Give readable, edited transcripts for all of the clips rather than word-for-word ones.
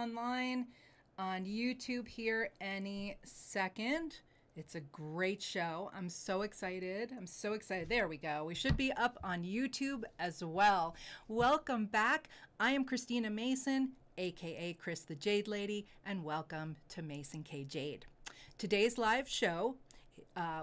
online on YouTube here any second. It's a great show. I'm so excited. I'm so excited. There we go. We should be up on YouTube as well. Welcome back. I am Christina Mason, aka Chris the Jade Lady, and welcome to Mason K Jade. Today's live show,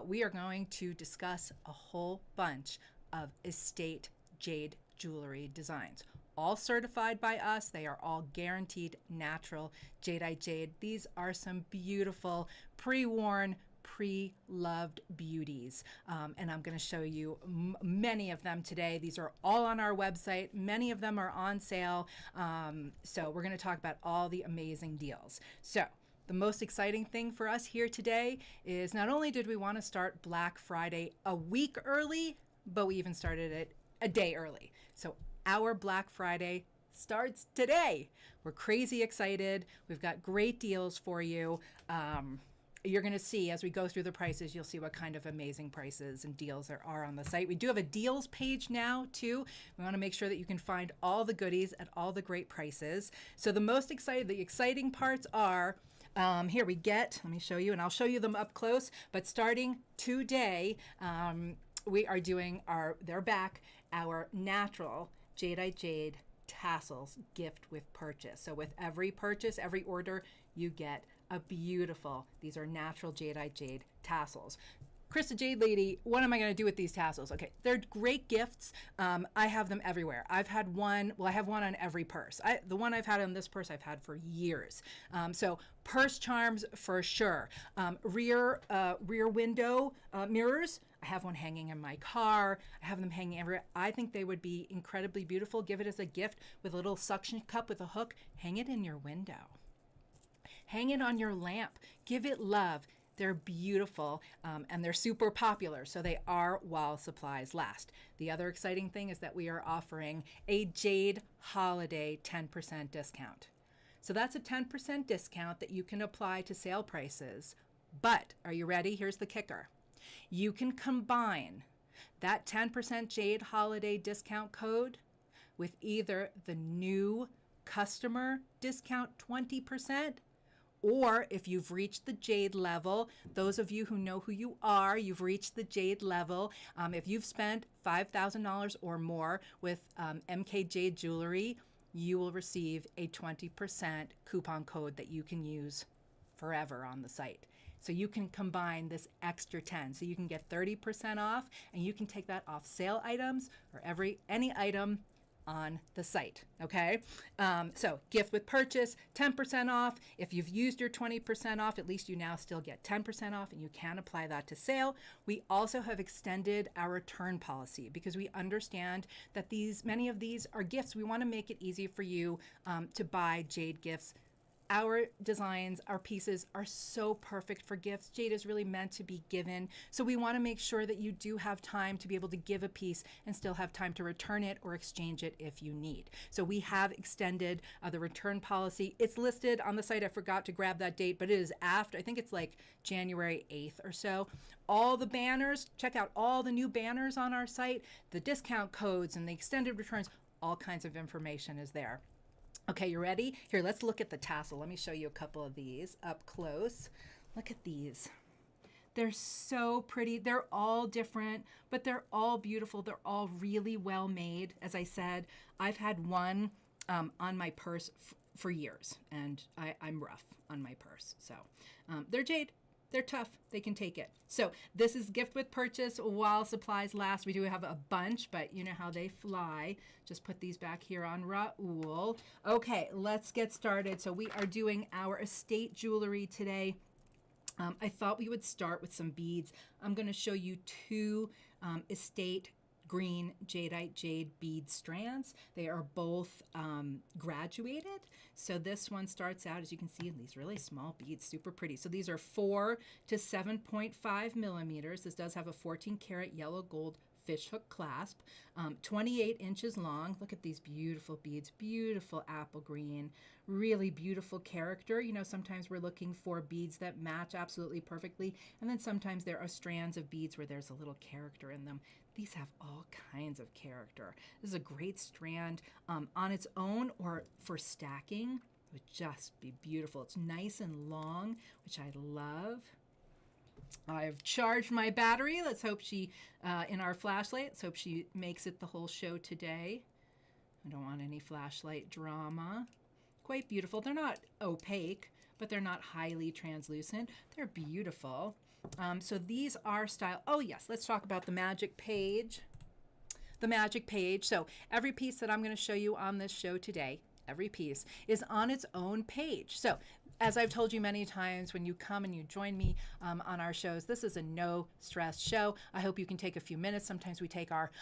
we are going to discuss a whole bunch of estate jade jewelry designs. All certified by us. They are all guaranteed natural jadeite jade. These are some beautiful pre-worn, pre-loved beauties, and I'm going to show you many of them today. These are all on our website. Many of them are on sale, so we're going to talk about all the amazing deals. So the most exciting thing for us here today is not only did we want to start Black Friday a week early, but we even started it a day early. So our Black Friday starts today. We're crazy excited. We've got great deals for you. You're going to see as we go through the prices, you'll see what kind of amazing prices and deals there are on the site. We do have a deals page now too. We want to make sure that you can find all the goodies at all the great prices. So the exciting parts are, here we get, let me show you, and I'll show you them up close, but starting today, we are doing our natural jadeite jade tassels gift with purchase. So with every purchase, every order, you get a beautiful, these are natural jadeite jade tassels. Chris the Jade Lady, what am I going to do with these tassels? Okay, they're great gifts. I have them everywhere. I've had one, well, I have one on every purse. The one I've had on this purse, I've had for years. So purse charms for sure. Rear window mirrors, I have one hanging in my car. I have them hanging everywhere. I think they would be incredibly beautiful. Give it as a gift with a little suction cup with a hook. Hang it in your window. Hang it on your lamp. Give it love. They're beautiful, and they're super popular, so they are while supplies last. The other exciting thing is that we are offering a Jade Holiday 10% discount. So that's a 10% discount that you can apply to sale prices. But are you ready? Here's the kicker. You can combine that 10% Jade Holiday discount code with either the new customer discount 20%, or if you've reached the Jade level, those of you who know who you are, you've reached the Jade level. If you've spent $5,000 or more with MK Jade Jewelry, you will receive a 20% coupon code that you can use forever on the site. So you can combine this extra 10. So you can get 30% off, and you can take that off sale items or any item on the site. Okay, so gift with purchase, 10% off. If you've used your 20% off, at least you now still get 10% off, and you can apply that to sale. We also have extended our return policy because we understand that many of these are gifts. We want to make it easy for you to buy jade gifts. Our designs, our pieces are so perfect for gifts. Jade is really meant to be given. So we want to make sure that you do have time to be able to give a piece and still have time to return it or exchange it if you need. So we have extended the return policy. It's listed on the site. I forgot to grab that date, but it is after, I think it's like January 8th or so. All the banners, check out all the new banners on our site, the discount codes and the extended returns, all kinds of information is there. Okay, you ready? Here, let's look at the tassel. Let me show you a couple of these up close. Look at these. They're so pretty. They're all different, but they're all beautiful. They're all really well made. As I said, I've had one on my purse for years, and I'm rough on my purse. So they're jade. They're tough. They can take it. So this is gift with purchase while supplies last. We do have a bunch, but you know how they fly. Just put these back here on Raoul. Okay, let's get started. So we are doing our estate jewelry today. I thought we would start with some beads. I'm going to show you two estate green jadeite jade bead strands. They are both graduated. So this one starts out, as you can see, in these really small beads, super pretty. So these are 4 to 7.5 millimeters. This does have a 14 karat yellow gold fishhook clasp, 28 inches long. Look at these beautiful beads, beautiful apple green, really beautiful character. You know, sometimes we're looking for beads that match absolutely perfectly, and then sometimes there are strands of beads where there's a little character in them. These have all kinds of character. This is a great strand on its own or for stacking. would just be beautiful. It's nice and long, which I love. I've charged my battery. Let's hope she, in our flashlight, let's hope she makes it the whole show today. I don't want any flashlight drama. Quite beautiful. They're not opaque, but they're not highly translucent. They're beautiful. So these are style. Oh yes, let's talk about the magic page. The magic page. So every piece that I'm going to show you on this show today, every piece is on its own page. So as I've told you many times, when you come and you join me on our shows, this is a no stress show. I hope you can take a few minutes. Sometimes we take our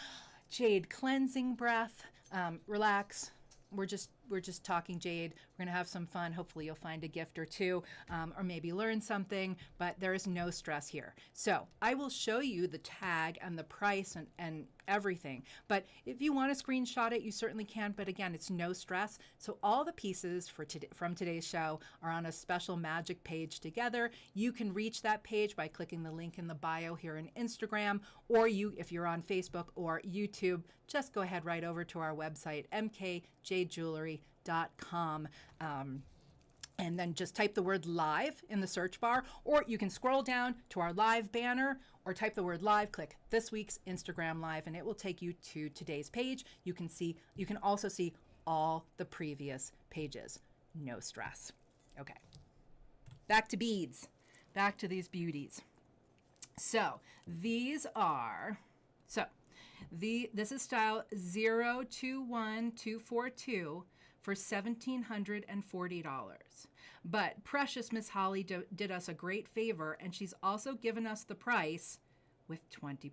Jade cleansing breath, relax. We're just talking Jade. We're gonna have some fun. Hopefully you'll find a gift or two, or maybe learn something, but there is no stress here. So I will show you the tag and the price and everything. But if you want to screenshot it, you certainly can. But again, it's no stress. So all the pieces from today's show are on a special magic page together. You can reach that page by clicking the link in the bio here in Instagram, or if you're on Facebook or YouTube, just go ahead right over to our website, mkjadejewelry.com. And then just type the word live in the search bar, or you can scroll down to our live banner or type the word live, click this week's Instagram live, and it will take you to today's page. You can also see all the previous pages. No stress. Okay. Back to beads. Back to these beauties. So this is style 021242 for $1,740. But precious Miss Holly did us a great favor, and she's also given us the price with 20%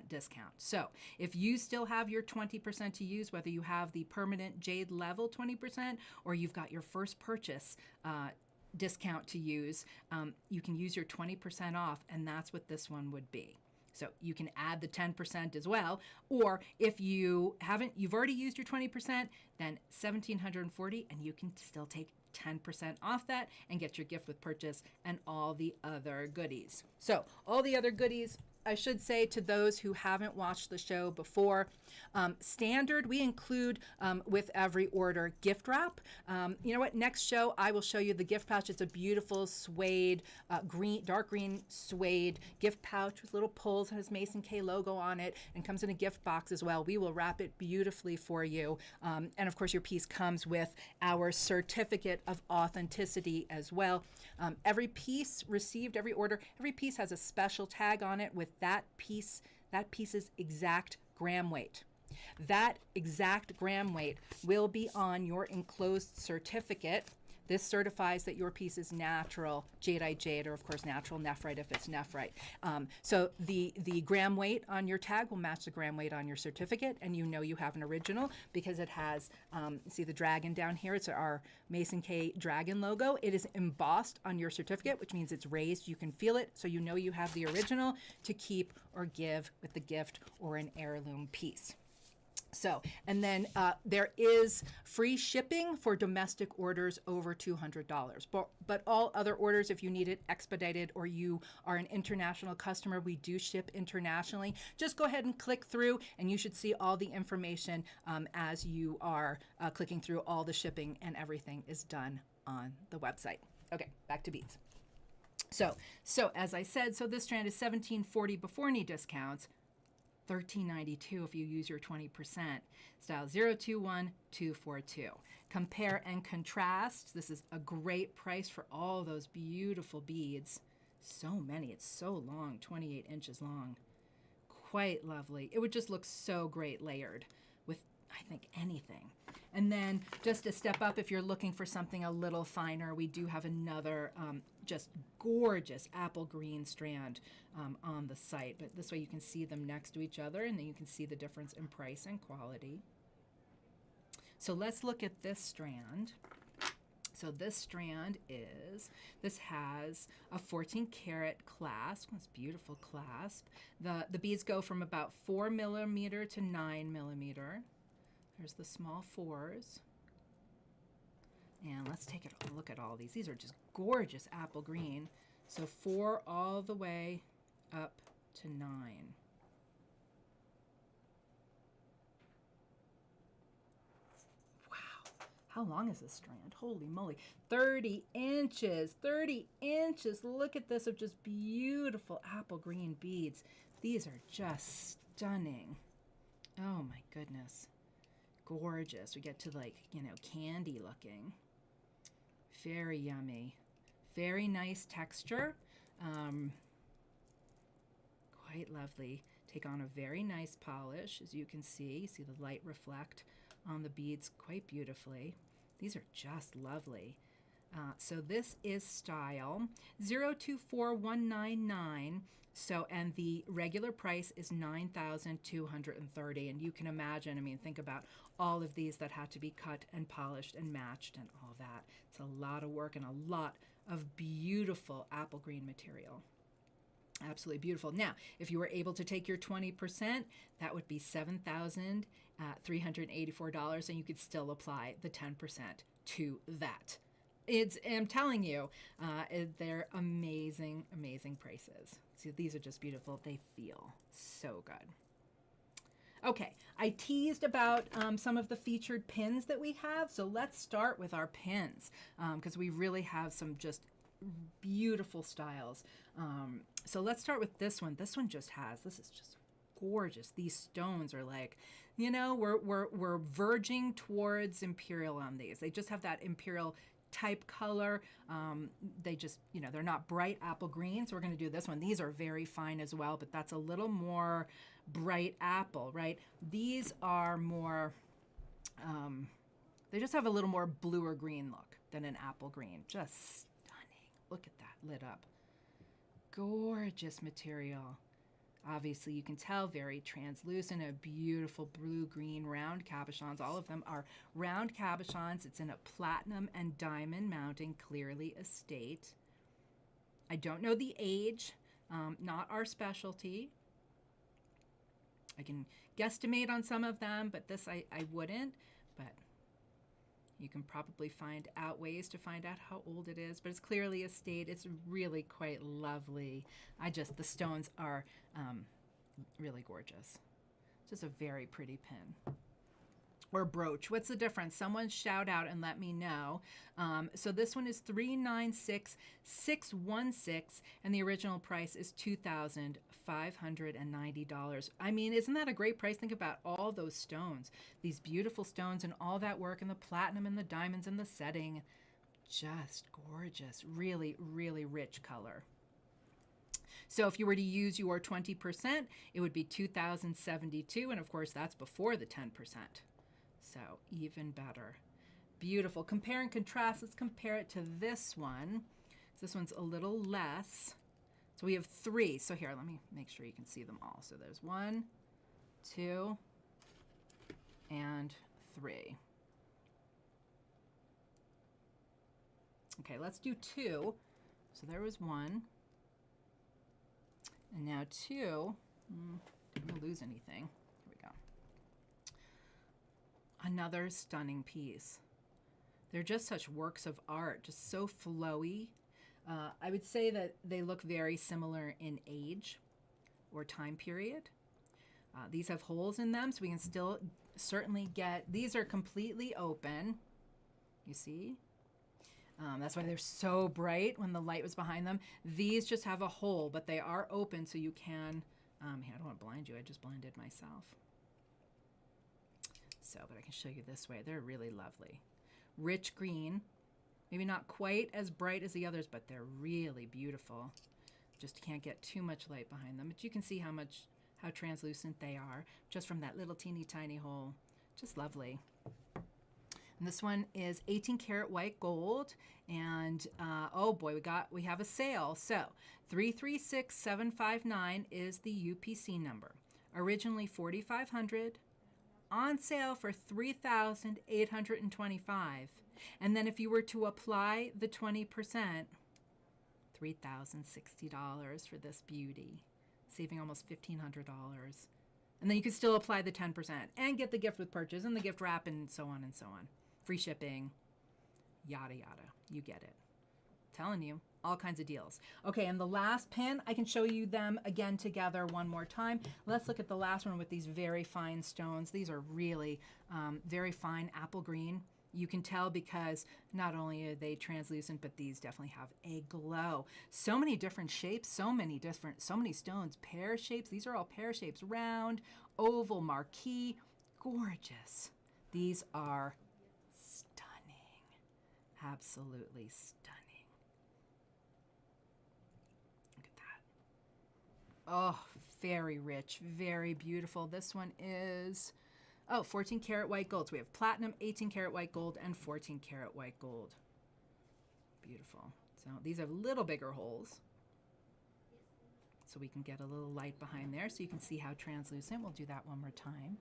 discount. So if you still have your 20% to use, whether you have the permanent Jade level 20% or you've got your first purchase discount to use, you can use your 20% off, and that's what this one would be. So you can add the 10% as well, or if you've already used your 20%, then $1,740, and you can still take 10% off that and get your gift with purchase and all the other goodies. So all the other goodies, I should say to those who haven't watched the show before, standard, we include with every order gift wrap. You know what? Next show, I will show you the gift pouch. It's a beautiful suede, dark green suede gift pouch with little pulls and has Mason K logo on it, and comes in a gift box as well. We will wrap it beautifully for you. And of course, your piece comes with our certificate of authenticity as well. Every piece received, every order, every piece has a special tag on it with that piece's exact gram weight. That exact gram weight will be on your enclosed certificate. This certifies that your piece is natural jadeite jade, or of course natural nephrite if it's nephrite. So the gram weight on your tag will match the gram weight on your certificate, and you know you have an original because it has, see the dragon down here? It's our Mason K dragon logo. It is embossed on your certificate, which means it's raised. You can feel it, so you know you have the original to keep or give with the gift or an heirloom piece. So, and then there is free shipping for domestic orders over $200. But all other orders, if you need it expedited or you are an international customer, we do ship internationally. Just go ahead and click through, and you should see all the information as you are clicking through. All the shipping and everything is done on the website. Okay, back to beads. So as I said, so this strand is $1,740 before any discounts. $13.92 if you use your 20%. Style 021242. Compare and contrast. This is a great price for all those beautiful beads. So many. It's so long, 28 inches long. Quite lovely. It would just look so great layered with, I think, anything. And then just a step up, if you're looking for something a little finer, we do have another just gorgeous apple green strand on the site. But this way you can see them next to each other, and then you can see the difference in price and quality. So let's look at this strand. So this strand this has a 14 karat clasp. It's beautiful clasp. The beads go from about 4 millimeter to 9 millimeter. There's the small 4s. And let's take a look at all these. These are just gorgeous apple green. So 4 all the way up to 9. Wow. How long is this strand? Holy moly. 30 inches. 30 inches. Look at this of just beautiful apple green beads. These are just stunning. Oh my goodness. Gorgeous. We get to like, you know, candy looking. Very yummy. Very nice texture. Quite lovely. Take on a very nice polish, as you can see. You see the light reflect on the beads quite beautifully. These are just lovely. So this is style 024199. So, and the regular price is $9,230. And you can imagine, I mean, think about all of these that had to be cut and polished and matched and all that. It's a lot of work and a lot of beautiful apple green material. Absolutely beautiful. Now, if you were able to take your 20%, that would be $7,384, and you could still apply the 10% to that. I'm telling you, they're amazing, amazing prices. See, these are just beautiful. They feel so good. Okay, I teased about some of the featured pins that we have, so let's start with our pins, because we really have some just beautiful styles. So let's start with this one. This one just has, this is just gorgeous. These stones are like, you know, we're verging towards imperial on these. They just have that imperial type color. They just, you know, they're not bright apple green, so we're going to do this one. These are very fine as well, but that's a little more bright apple, right? These are more, they just have a little more blue or green look than an apple green. Just stunning. Look at that lit up. Gorgeous material. Obviously, you can tell very translucent, a beautiful blue-green round cabochons. All of them are round cabochons. It's in a platinum and diamond mounting, clearly estate. I don't know the age, not our specialty. I can guesstimate on some of them, but this I wouldn't. But you can probably find out ways to find out how old it is, but it's clearly estate. It's really quite lovely. The stones are really gorgeous. Just a very pretty pin. Or brooch. What's the difference? Someone shout out and let me know. So this one is $396,616, and the original price is $2,590. I mean, isn't that a great price? Think about all those stones, these beautiful stones, and all that work, and the platinum and the diamonds and the setting. Just gorgeous. Really, really rich color. So if you were to use your 20%, it would be $2,072, and of course that's before the 10%. So even better. Beautiful. Compare and contrast. Let's compare it to this one. This one's a little less. So we have 3. So here, let me make sure you can see them all. So there's 1, 2, and 3. Okay, let's do 2. So there was 1. And now 2. Didn't lose anything. Another stunning piece. They're just such works of art, just so flowy. I would say that they look very similar in age or time period. These have holes in them, so we can still certainly get, these are completely open, you see? That's why they're so bright when the light was behind them. These just have a hole, but they are open, so you can, I don't want to blind you, I just blinded myself. So, but I can show you this way. They're really lovely. Rich green, maybe not quite as bright as the others, but they're really beautiful. Just can't get too much light behind them, but you can see how translucent they are just from that little teeny tiny hole. Just lovely. And this one is 18 karat white gold, and oh boy, we have a sale. So 336759 is the UPC number. Originally 4,500. On sale for $3,825. And then if you were to apply the 20%, $3,060 for this beauty, saving almost $1,500. And then you could still apply the 10% and get the gift with purchase and the gift wrap and so on and so on. Free shipping, yada, yada. You get it. Telling you, all kinds of deals. Okay, and the last pin, I can show you them again together one more time. Let's look at the last one with these very fine stones. These are really very fine apple green. You can tell because not only are they translucent, but these definitely have a glow. So many different shapes, so many stones, pear shapes. These are all pear shapes, round, oval, marquee, gorgeous. These are stunning, absolutely stunning. Look at that. Oh, very rich, very beautiful. This one is, 14 karat white gold. So we have platinum, 18 karat white gold, and 14 karat white gold. Beautiful. So these have little bigger holes, so we can get a little light behind there so you can see how translucent. We'll do that one more time.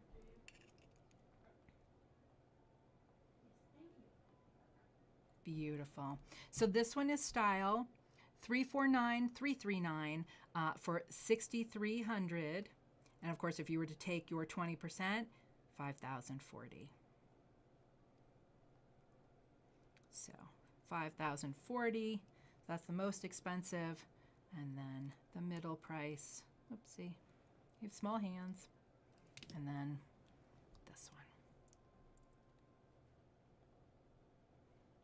Beautiful. So this one is style 349339 for 6,300, and of course if you were to take your 20%, 5,040. So 5,040, that's the most expensive, and then the middle price, oopsie, you have small hands, and then this one.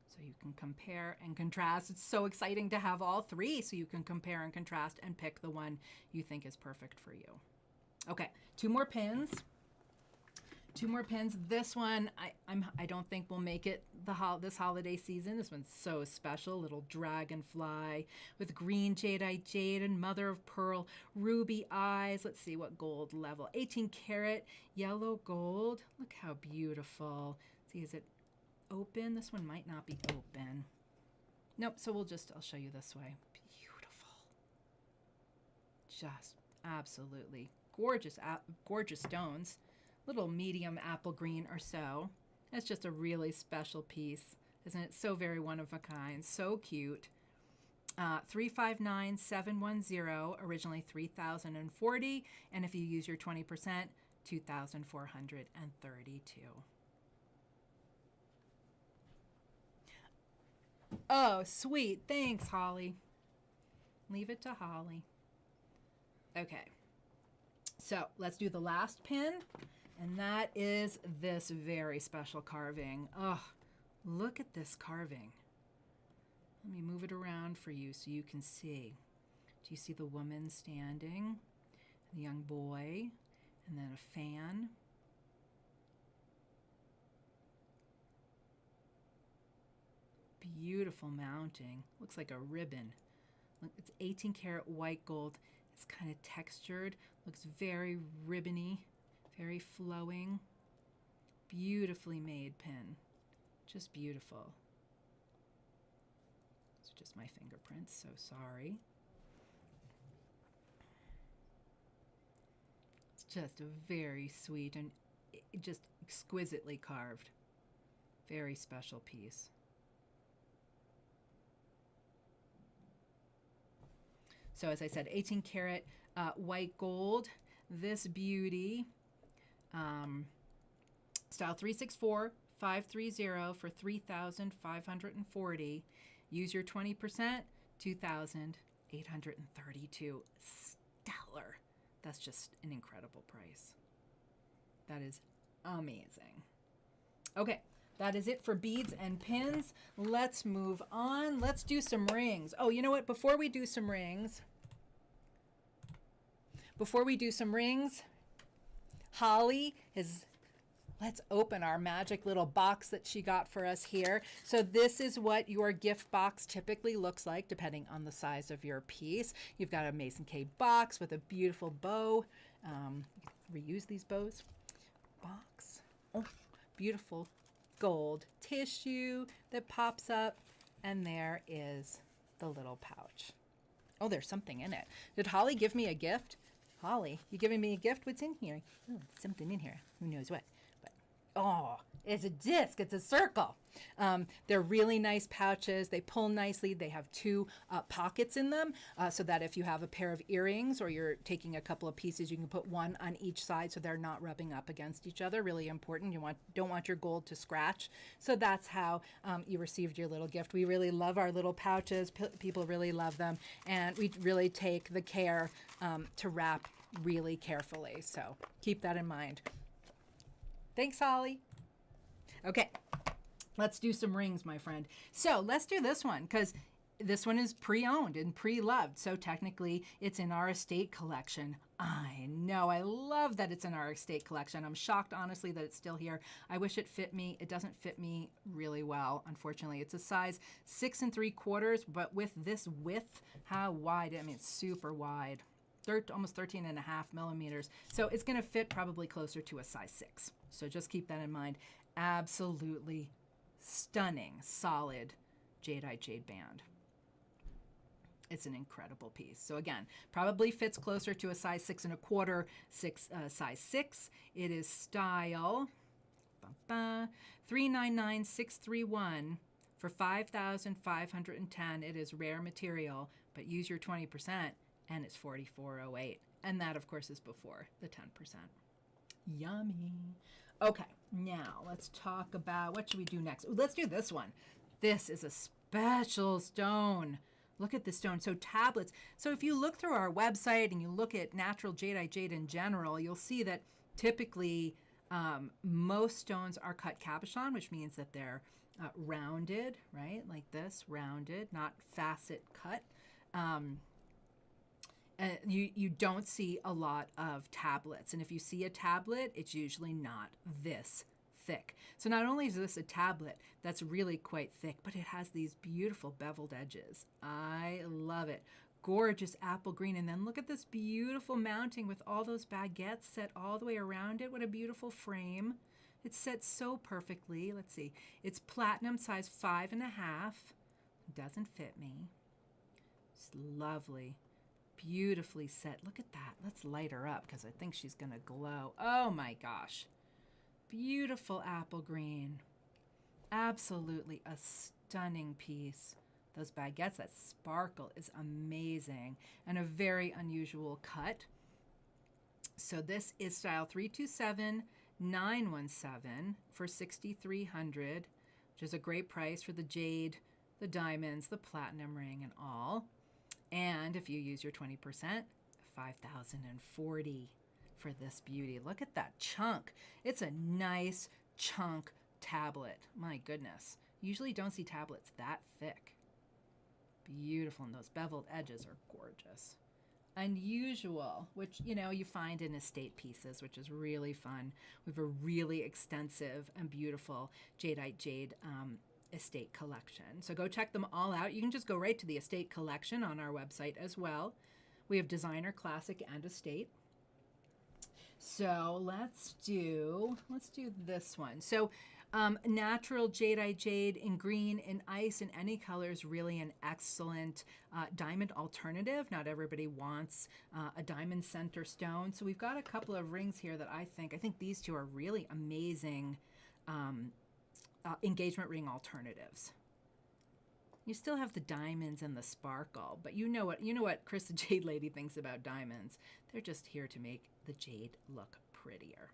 So you can compare and contrast. It's so exciting to have all three so you can compare and contrast and pick the one you think is perfect for you. Okay, two more pins. Two more pins. This one, I don't think we'll make it this holiday season. This one's so special. Little dragonfly with green jadeite jade and mother of pearl, ruby eyes. Let's see what gold level. 18 karat yellow gold. Look how beautiful. See, is it open? This one might not be open. Nope, so I'll show you this way. Beautiful. Just absolutely gorgeous, gorgeous stones. Little medium apple green or so. It's just a really special piece, isn't it? So very one of a kind, so cute. 359710, originally 3,040, and if you use your 20%, 2,432. Oh, sweet. Thanks, Holly. Leave it to Holly. Okay. So let's do the last pin, and that is this very special carving. Oh, look at this carving. Let me move it around for you so you can see. Do you see the woman standing, the young boy, and then a fan? Beautiful mounting. Looks like a ribbon. Look, it's 18 karat white gold. It's kind of textured. Looks very ribbony, very flowing. Beautifully made pin. Just beautiful. It's just my fingerprints, so sorry. It's just a very sweet and just exquisitely carved. Very special piece. So as I said, 18 karat white gold. This beauty, style 364530 for 3,540. Use your 20%, 2,832. Stellar. That's just an incredible price. That is amazing. Okay. That is it for beads and pins. Let's move on. Let's do some rings. Oh, you know what? Before we do some rings, Holly let's open our magic little box that she got for us here. So this is what your gift box typically looks like, depending on the size of your piece. You've got a Mason K box with a beautiful bow. Reuse these bows. Box. Oh, beautiful gold tissue that pops up, and there is the little pouch. Oh, there's something in it. Did Holly give me a gift? Holly, you giving me a gift? What's in here? Oh, something in here. Who knows what? But oh, it's a disc. It's a circle. They're really nice pouches. They pull nicely. They have two pockets in them, so that if you have a pair of earrings or you're taking a couple of pieces, you can put one on each side so they're not rubbing up against each other. Really important. You don't want your gold to scratch. So that's how you received your little gift. We really love our little pouches. People really love them, and we really take the care to wrap really carefully. So keep that in mind. Thanks, Holly. Okay. Let's do some rings, my friend. So let's do this one because this one is pre-owned and pre-loved. So technically it's in our estate collection. I know, I love that it's in our estate collection. I'm shocked, honestly, that it's still here. I wish it fit me. It doesn't fit me really well, unfortunately. It's a size 6 3/4, but with this width, how wide? I mean, it's super wide. Almost 13.5 millimeters. So it's gonna fit probably closer to a size 6. So just keep that in mind. Absolutely stunning, solid jadeite jade band. It's an incredible piece. So again, probably fits closer to a size 6 1/4, size 6. It is style 399631 for 5,510. It is rare material, but use your 20% and it's 4408. And that, of course, is before the 10%. Yummy. Okay, now let's talk about, what should we do next? Let's do this one. This is a special stone. Look at this stone. So tablets. So if you look through our website and you look at natural jadeite jade in general, you'll see that typically most stones are cut cabochon, which means that they're rounded, right? Like this, rounded, not facet cut. You don't see a lot of tablets. And if you see a tablet, it's usually not this thick. So not only is this a tablet that's really quite thick, but it has these beautiful beveled edges. I love it. Gorgeous apple green. And then look at this beautiful mounting with all those baguettes set all the way around it. What a beautiful frame. It's set so perfectly. Let's see. It's platinum, size 5.5. Doesn't fit me. It's lovely. Beautifully set. Look at that. Let's light her up because I think she's going to glow. Oh my gosh. Beautiful apple green. Absolutely a stunning piece. Those baguettes, that sparkle is amazing and a very unusual cut. So this is style 327917 for 6,300, which is a great price for the jade, the diamonds, the platinum ring, and all. And if you use your 20%, 5,040 for this beauty. Look at that chunk. It's a nice chunk tablet. My goodness. Usually don't see tablets that thick. Beautiful. And those beveled edges are gorgeous. Unusual, which, you know, you find in estate pieces, which is really fun. We have a really extensive and beautiful jadeite jade estate collection. So go check them all out. You can just go right to the estate collection on our website as well. We have designer, classic, and estate. So let's do this one. So natural jadeite jade in green, in ice, in any color is really an excellent diamond alternative. Not everybody wants a diamond center stone. So we've got a couple of rings here that I think these two are really amazing engagement ring alternatives. You still have the diamonds and the sparkle, but you know what Chris the Jade Lady thinks about diamonds. They're just here to make the jade look prettier.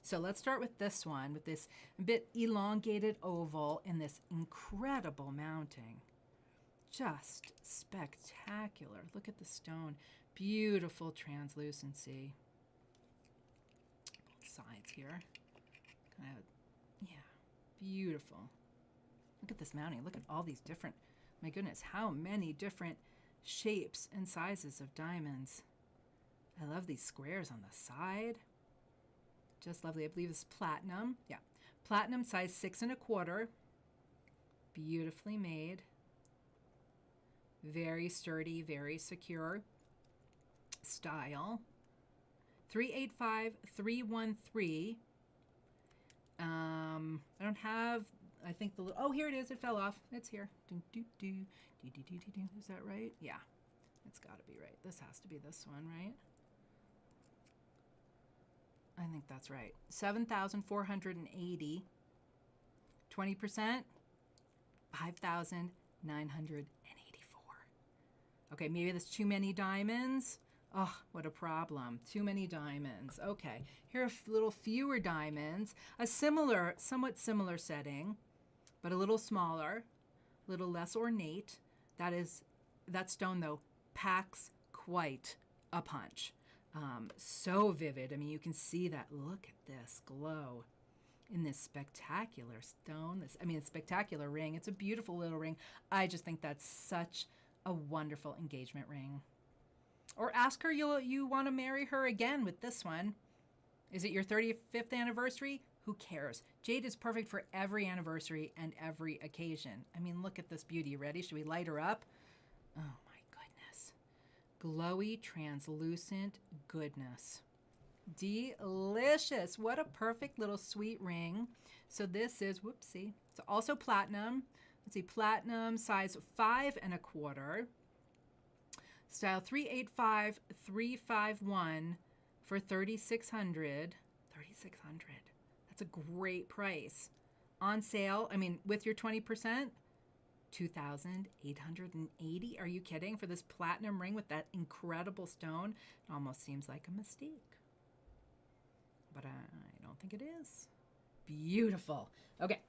So let's start with this one, with this a bit elongated oval in this incredible mounting. Just spectacular. Look at the stone. Beautiful translucency. Both sides here. Kind of, yeah, beautiful. Look at this mounting. Look at all these different, my goodness, how many different shapes and sizes of diamonds. I love these squares on the side. Just lovely. I believe it's platinum. Yeah. Platinum, size 6 1/4. Beautifully made. Very sturdy, very secure. Style. 385313. I don't have, I think the, oh, here it is. It fell off. It's here. Is that right? Yeah. It's got to be right. This has to be this one, right? I think that's right. 7,480. 20%, 5,984. Okay, maybe that's too many diamonds. Oh, what a problem. Too many diamonds. Okay, here are a little fewer diamonds. A similar, somewhat similar setting, but a little smaller, a little less ornate. That stone, though, packs quite a punch. So vivid. I mean, you can see that. Look at this glow. in this spectacular stone. Spectacular ring. It's a beautiful little ring. I just think that's such a wonderful engagement ring. Or ask her you want to marry her again with this one. Is it your 35th anniversary? Who cares? Jade is perfect for every anniversary and every occasion. I mean, look at this beauty. Ready? Should we light her up? Oh my goodness. Glowy, translucent goodness. Delicious. What a perfect little sweet ring. So this is, whoopsie, it's also platinum. Let's see, platinum, size 5 1/4. Style 385351 for $3,600. $3,600. That's a great price. On sale, with your 20%, $2,880. Are you kidding? For this platinum ring with that incredible stone, it almost seems like a mistake. But I don't think it is. Beautiful. Okay,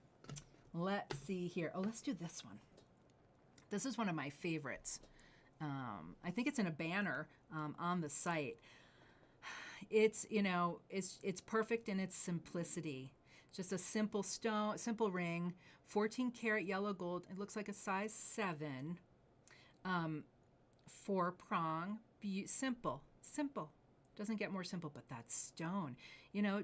let's see here. Oh, let's do this one. This is one of my favorites. I think it's in a banner on the site. It's perfect in its simplicity. It's just a simple ring, 14 karat yellow gold. It looks like a size 7, 4 prong. Simple. Doesn't get more simple, but that stone,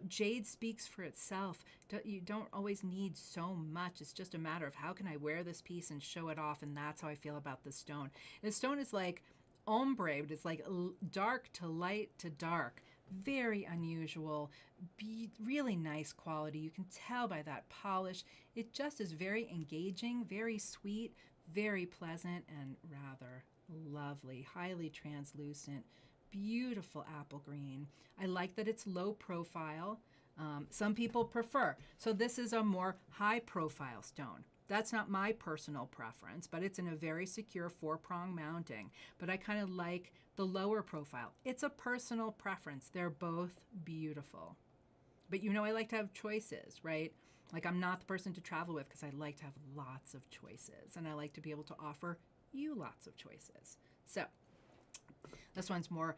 jade speaks for itself. You don't always need so much. It's just a matter of how can I wear this piece and show it off, and that's how I feel about this stone. The stone is like ombre, but it's like dark to light to dark. Very unusual, really nice quality. You can tell by that polish. It just is very engaging, very sweet, very pleasant, and rather lovely. Highly translucent. Beautiful apple green. I like that it's low profile. Some people prefer. So this is a more high profile stone. That's not my personal preference, but it's in a very secure 4-prong mounting. But I kind of like the lower profile. It's a personal preference. They're both beautiful. But I like to have choices, right? Like I'm not the person to travel with because I like to have lots of choices. And I like to be able to offer you lots of choices. So this one's more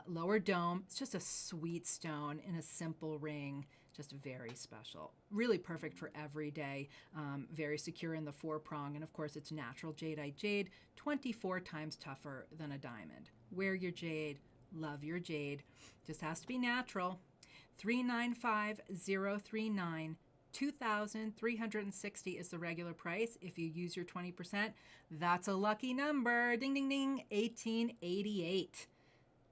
lower dome. It's just a sweet stone in a simple ring. Just very special. Really perfect for every day. Very secure in the 4-prong. And of course, it's natural jadeite jade, 24 times tougher than a diamond. Wear your jade. Love your jade. Just has to be natural. 395,039. 2,360 is the regular price. If you use your 20%, that's a lucky number. Ding, ding, ding. 1888.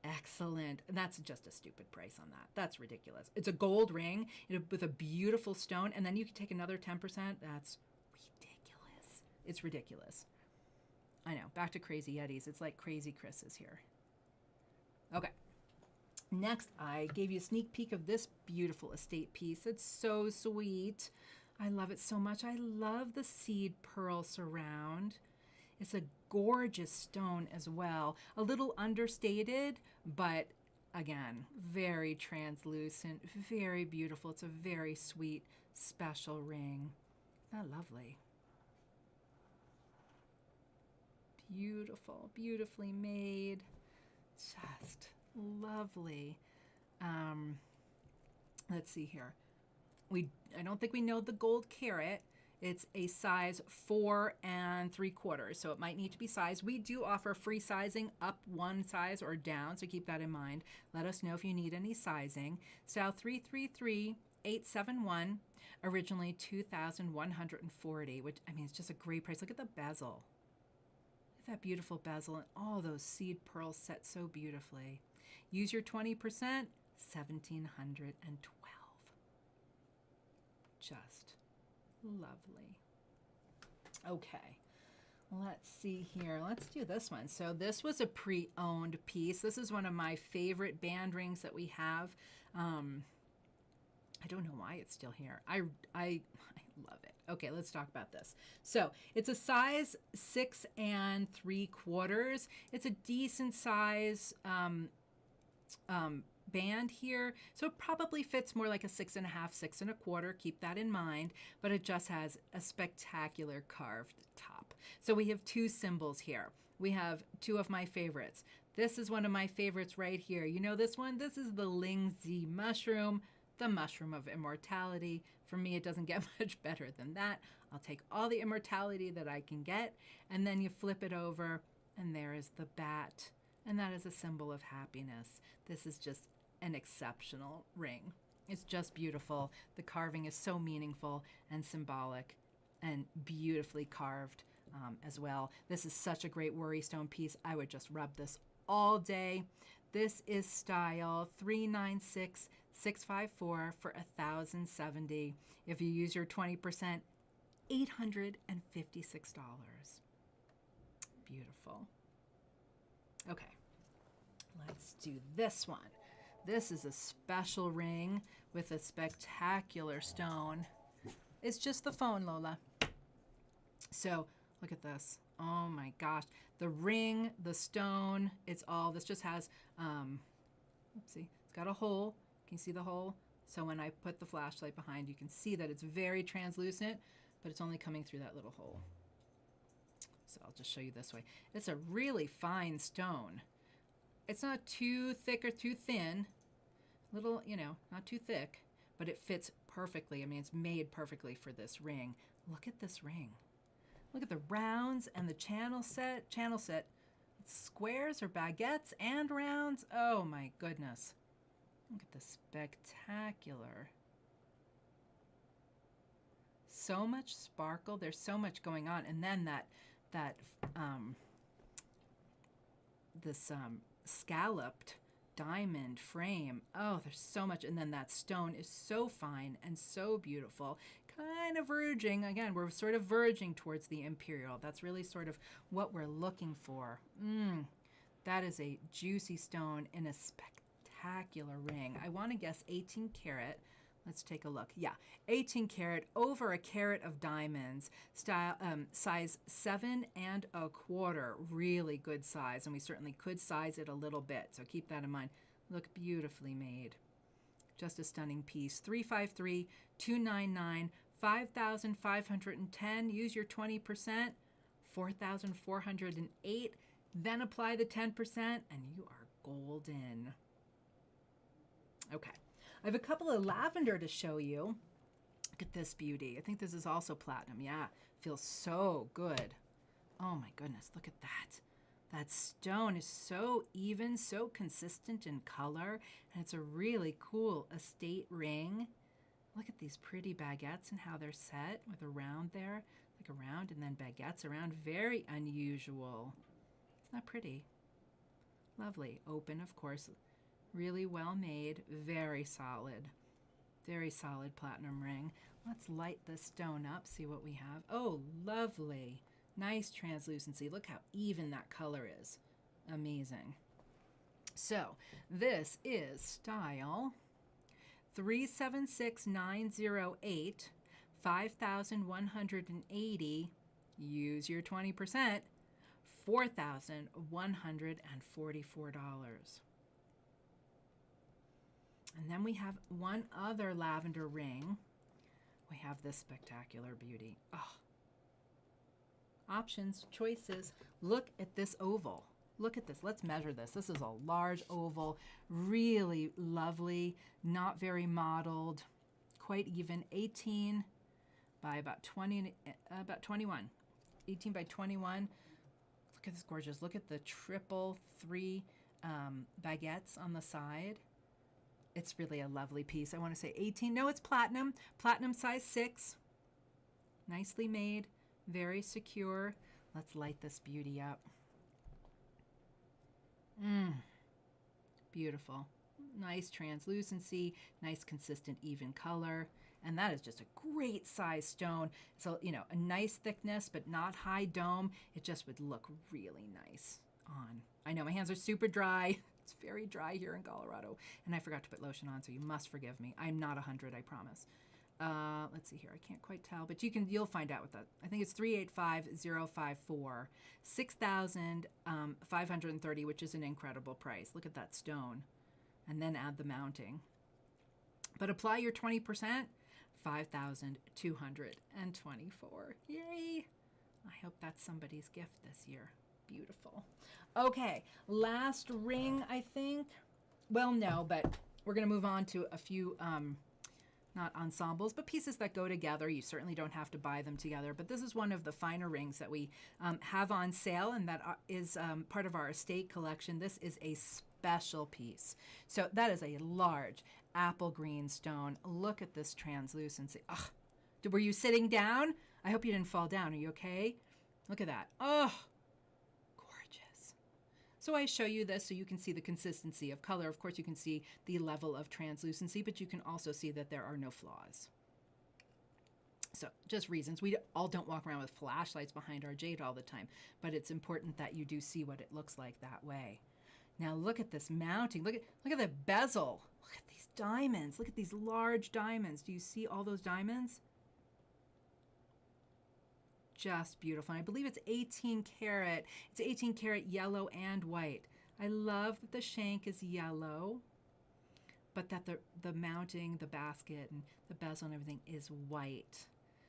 Excellent. And that's just a stupid price on that. That's ridiculous. It's a gold ring with a beautiful stone, and then you can take another 10%. That's ridiculous. It's ridiculous. I know. Back to Crazy Yetis. It's like Crazy Chris is here. Okay. Next, I gave you a sneak peek of this beautiful estate piece. It's so sweet. I love it so much. I love the seed pearl surround. It's a gorgeous stone as well. A little understated, but again, very translucent, very beautiful. It's a very sweet, special ring. Isn't that lovely? Beautiful, beautifully made. Just lovely. Let's see here. I don't think we know the gold carat. It's a size 4 3/4, so it might need to be sized. We do offer free sizing up one size or down, so keep that in mind. Let us know if you need any sizing. Style 333871, originally 2,140, which it's just a great price. Look at the bezel. Look at that beautiful bezel, and all those seed pearls set so beautifully. Use your 20%, 1,712. Just lovely. Okay, let's see here. Let's do this one. So this was a pre-owned piece. This is one of my favorite band rings that we have. I don't know why it's still here. I love it. Okay, let's talk about this. So it's a size 6 3/4. It's a decent size band here, so it probably fits more like a 6.5, 6 1/4. Keep that in mind, but it just has a spectacular carved top. So we have two symbols here. We have two of my favorites. This is one of my favorites right here. You know this one? This is the Lingzi mushroom, the mushroom of immortality. For me, it doesn't get much better than that. I'll take all the immortality that I can get, and then you flip it over, and there is the bat. And that is a symbol of happiness. This is just an exceptional ring. It's just beautiful. The carving is so meaningful and symbolic and beautifully carved as well. This is such a great worry stone piece. I would just rub this all day. This is style 396654 for $1,070. If you use your 20%, $856. Beautiful. Okay, let's do this one. This is a special ring with a spectacular stone. It's just the phone, Lola. So look at this. Oh my gosh. The ring, the stone, it's all, this just has, oopsie, it's got a hole. Can you see the hole? So when I put the flashlight behind, you can see that it's very translucent, but it's only coming through that little hole. So I'll just show you this way. It's a really fine stone. It's not too thick or too thin. Little, you know, not too thick, but it fits perfectly. I mean, it's made perfectly for this ring. Look at this ring. Look at the rounds and the channel set. It's squares or baguettes and rounds. Oh my goodness. Look at this spectacular. So much sparkle. There's so much going on. And then this scalloped diamond frame. Oh, there's so much. And then that stone is so fine and so beautiful. Kind of verging, again, we're sort of verging towards the imperial. That's really sort of what we're looking for. That is a juicy stone in a spectacular ring. I want to guess 18 karat. Let's take a look. Yeah, 18 karat over a carat of diamonds, style, size 7 1/4. Really good size, and we certainly could size it a little bit, so keep that in mind. Look, beautifully made. Just a stunning piece. 353-299, 5,510. Use your 20%, 4,408. Then apply the 10%, and you are golden. Okay. I have a couple of lavender to show you. Look at this beauty. I think this is also platinum. Yeah, feels so good. Oh my goodness, look at that. That stone is so even, so consistent in color, and it's a really cool estate ring. Look at these pretty baguettes and how they're set with a round there, like a round and then baguettes around. Very unusual. Isn't that pretty? Lovely. Open, of course. Really well made, very solid platinum ring. Let's light this stone up, see what we have. Oh, lovely. Nice translucency. Look how even that color is. Amazing. So this is style 376908, 5,180. Use your 20%, $4,144. And then we have one other lavender ring. We have this spectacular beauty. Oh. Options, choices. Look at this oval. Look at this. Let's measure this. This is a large oval, really lovely, not very modeled, quite even. 18 by about 20, about 21. 18 by 21. Look at this gorgeous. Look at the triple 3 baguettes on the side. It's really a lovely piece. I want to say 18. No, it's platinum. Platinum size 6. Nicely made. Very secure. Let's light this beauty up. Beautiful. Nice translucency. Nice consistent even color. And that is just a great size stone. So, you know, a nice thickness, but not high dome. It just would look really nice on. I know my hands are super dry. It's very dry here in Colorado, and I forgot to put lotion on, so you must forgive me. I'm not 100, I promise. Let's see here. I can't quite tell, but you'll find out with that. I think it's 385054, 6,530, which is an incredible price. Look at that stone, and then add the mounting. But apply your 20%, 5,224. Yay! I hope that's somebody's gift this year. Beautiful. Okay, last ring, I think. Well, no, but we're going to move on to a few not ensembles, but pieces that go together. You certainly don't have to buy them together, but this is one of the finer rings that we have on sale, and that is part of our estate collection. This is a special piece. So that is a large apple green stone. Look at this translucency. Ugh. Were you sitting down? I hope you didn't fall down. Are you okay? Look at that. Oh, gorgeous. So I show you this so you can see the consistency of color. Of course, you can see the level of translucency, but you can also see that there are no flaws. So just reasons. We all don't walk around with flashlights behind our jade all the time, but it's important that you do see what it looks like that way. Now look at this mounting. Look at the bezel. Look at these diamonds. Look at these large diamonds. Do you see all those diamonds? Just beautiful. And I believe it's 18 karat. It's 18 karat yellow and white. I love that the shank is yellow, but that the mounting, the basket, and the bezel and everything is white.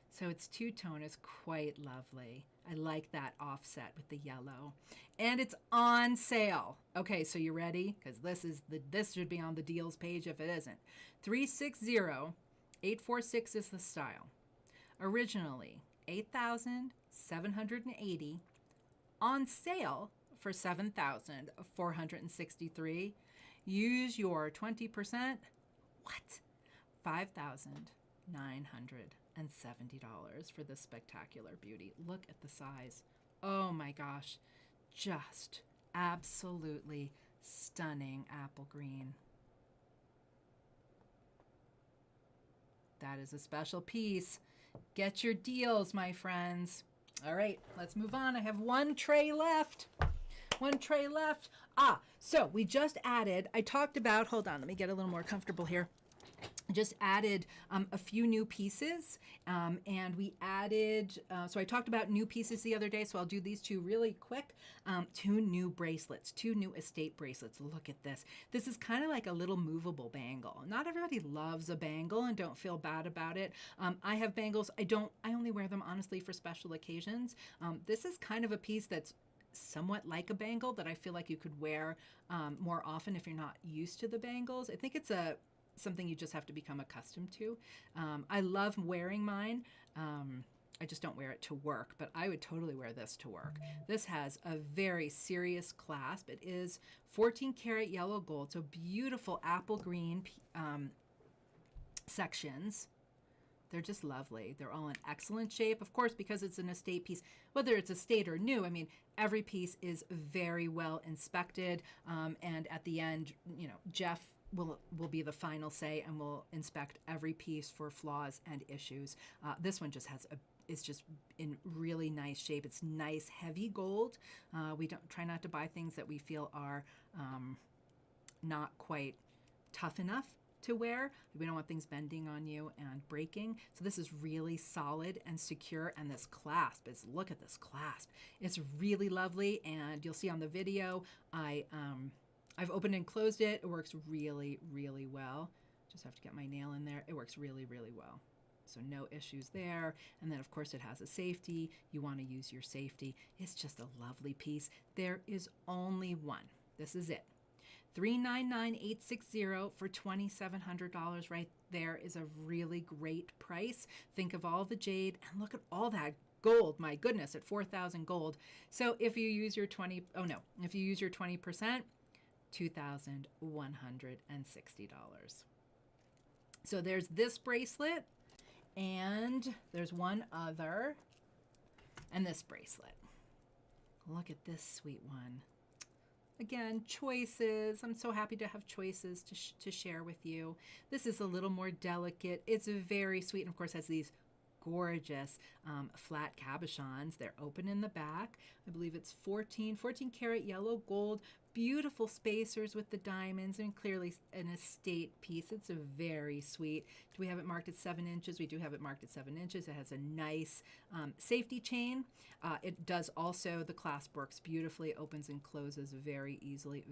So it's two-tone. It's quite lovely. I like that offset with the yellow. And it's on sale. Okay, so you ready? Because this should be on the deals page if it isn't. 360-846 is the style. Originally $8,780, on sale for $7,463. Use your 20%. What? $5,970 for this spectacular beauty. Look at the size. Oh my gosh. Just absolutely stunning apple green. That is a special piece. Get your deals, my friends. All right, let's move on. I have one tray left. One tray left. So we just added, I talked about, hold on, let me get a little more comfortable here. Just added a few new pieces, and we added, so I talked about new pieces the other day, so I'll do these two really quick. 2 new bracelets, 2 new estate bracelets. Look at this. This is kind of like a little movable bangle. Not everybody loves a bangle, and don't feel bad about it. I have bangles. I only wear them honestly for special occasions. This is kind of a piece that's somewhat like a bangle that I feel like you could wear more often if you're not used to the bangles. I think it's something you just have to become accustomed to. I love wearing mine. I just don't wear it to work, but I would totally wear this to work. This has a very serious clasp. It is 14 karat yellow gold, so beautiful apple green sections. They're just lovely. They're all in excellent shape. Of course, because it's an estate piece, whether it's estate or new, I mean, every piece is very well inspected. And at the end, you know, Jeff will be the final say and will inspect every piece for flaws and issues. This one just is just in really nice shape. It's nice, heavy gold. We don't try not to buy things that we feel are not quite tough enough to wear. We don't want things bending on you and breaking. So this is really solid and secure. And this clasp is, look at this clasp. It's really lovely. And you'll see on the video, I've opened and closed it. It works really, really well. Just have to get my nail in there. It works really, really well. So no issues there. And then of course it has a safety. You want to use your safety. It's just a lovely piece. There is only one. This is it. $399,860 for $2,700 right there is a really great price. Think of all the jade and look at all that gold. My goodness, at 4,000 gold. So if you use your if you use your 20%, $2,160. So there's this bracelet, and there's one other, and this bracelet. Look at this sweet one. Again, choices. I'm so happy to have choices to share with you. This is a little more delicate. It's very sweet, and of course has these gorgeous flat cabochons. They're open in the back. I believe it's 14 karat yellow gold. Beautiful spacers with the diamonds, and clearly an estate piece. It's a very sweet. Do we have it marked at 7 inches? We do have it marked at 7 inches. It has a nice safety chain. It does also, the clasp works beautifully, opens and closes very easily,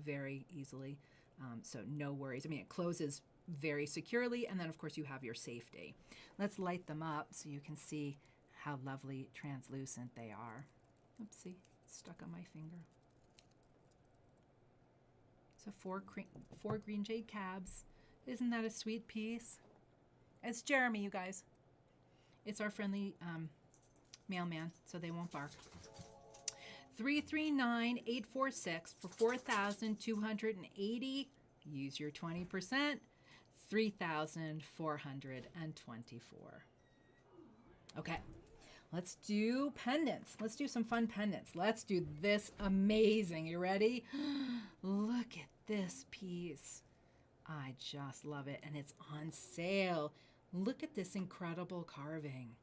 so no worries. I mean, it closes very securely, and then of course you have your safety. Let's light them up so you can see how lovely translucent they are. Oopsie, stuck on my finger. So four green jade cabs. Isn't that a sweet piece? It's Jeremy, you guys. It's our friendly mailman, so they won't bark. 339846 for 4,280. Use your 20%. 3,424. Okay, let's do pendants. Let's do some fun pendants. Let's do this amazing. You ready? Look at this piece. I just love it, and it's on sale. Look at this incredible carving.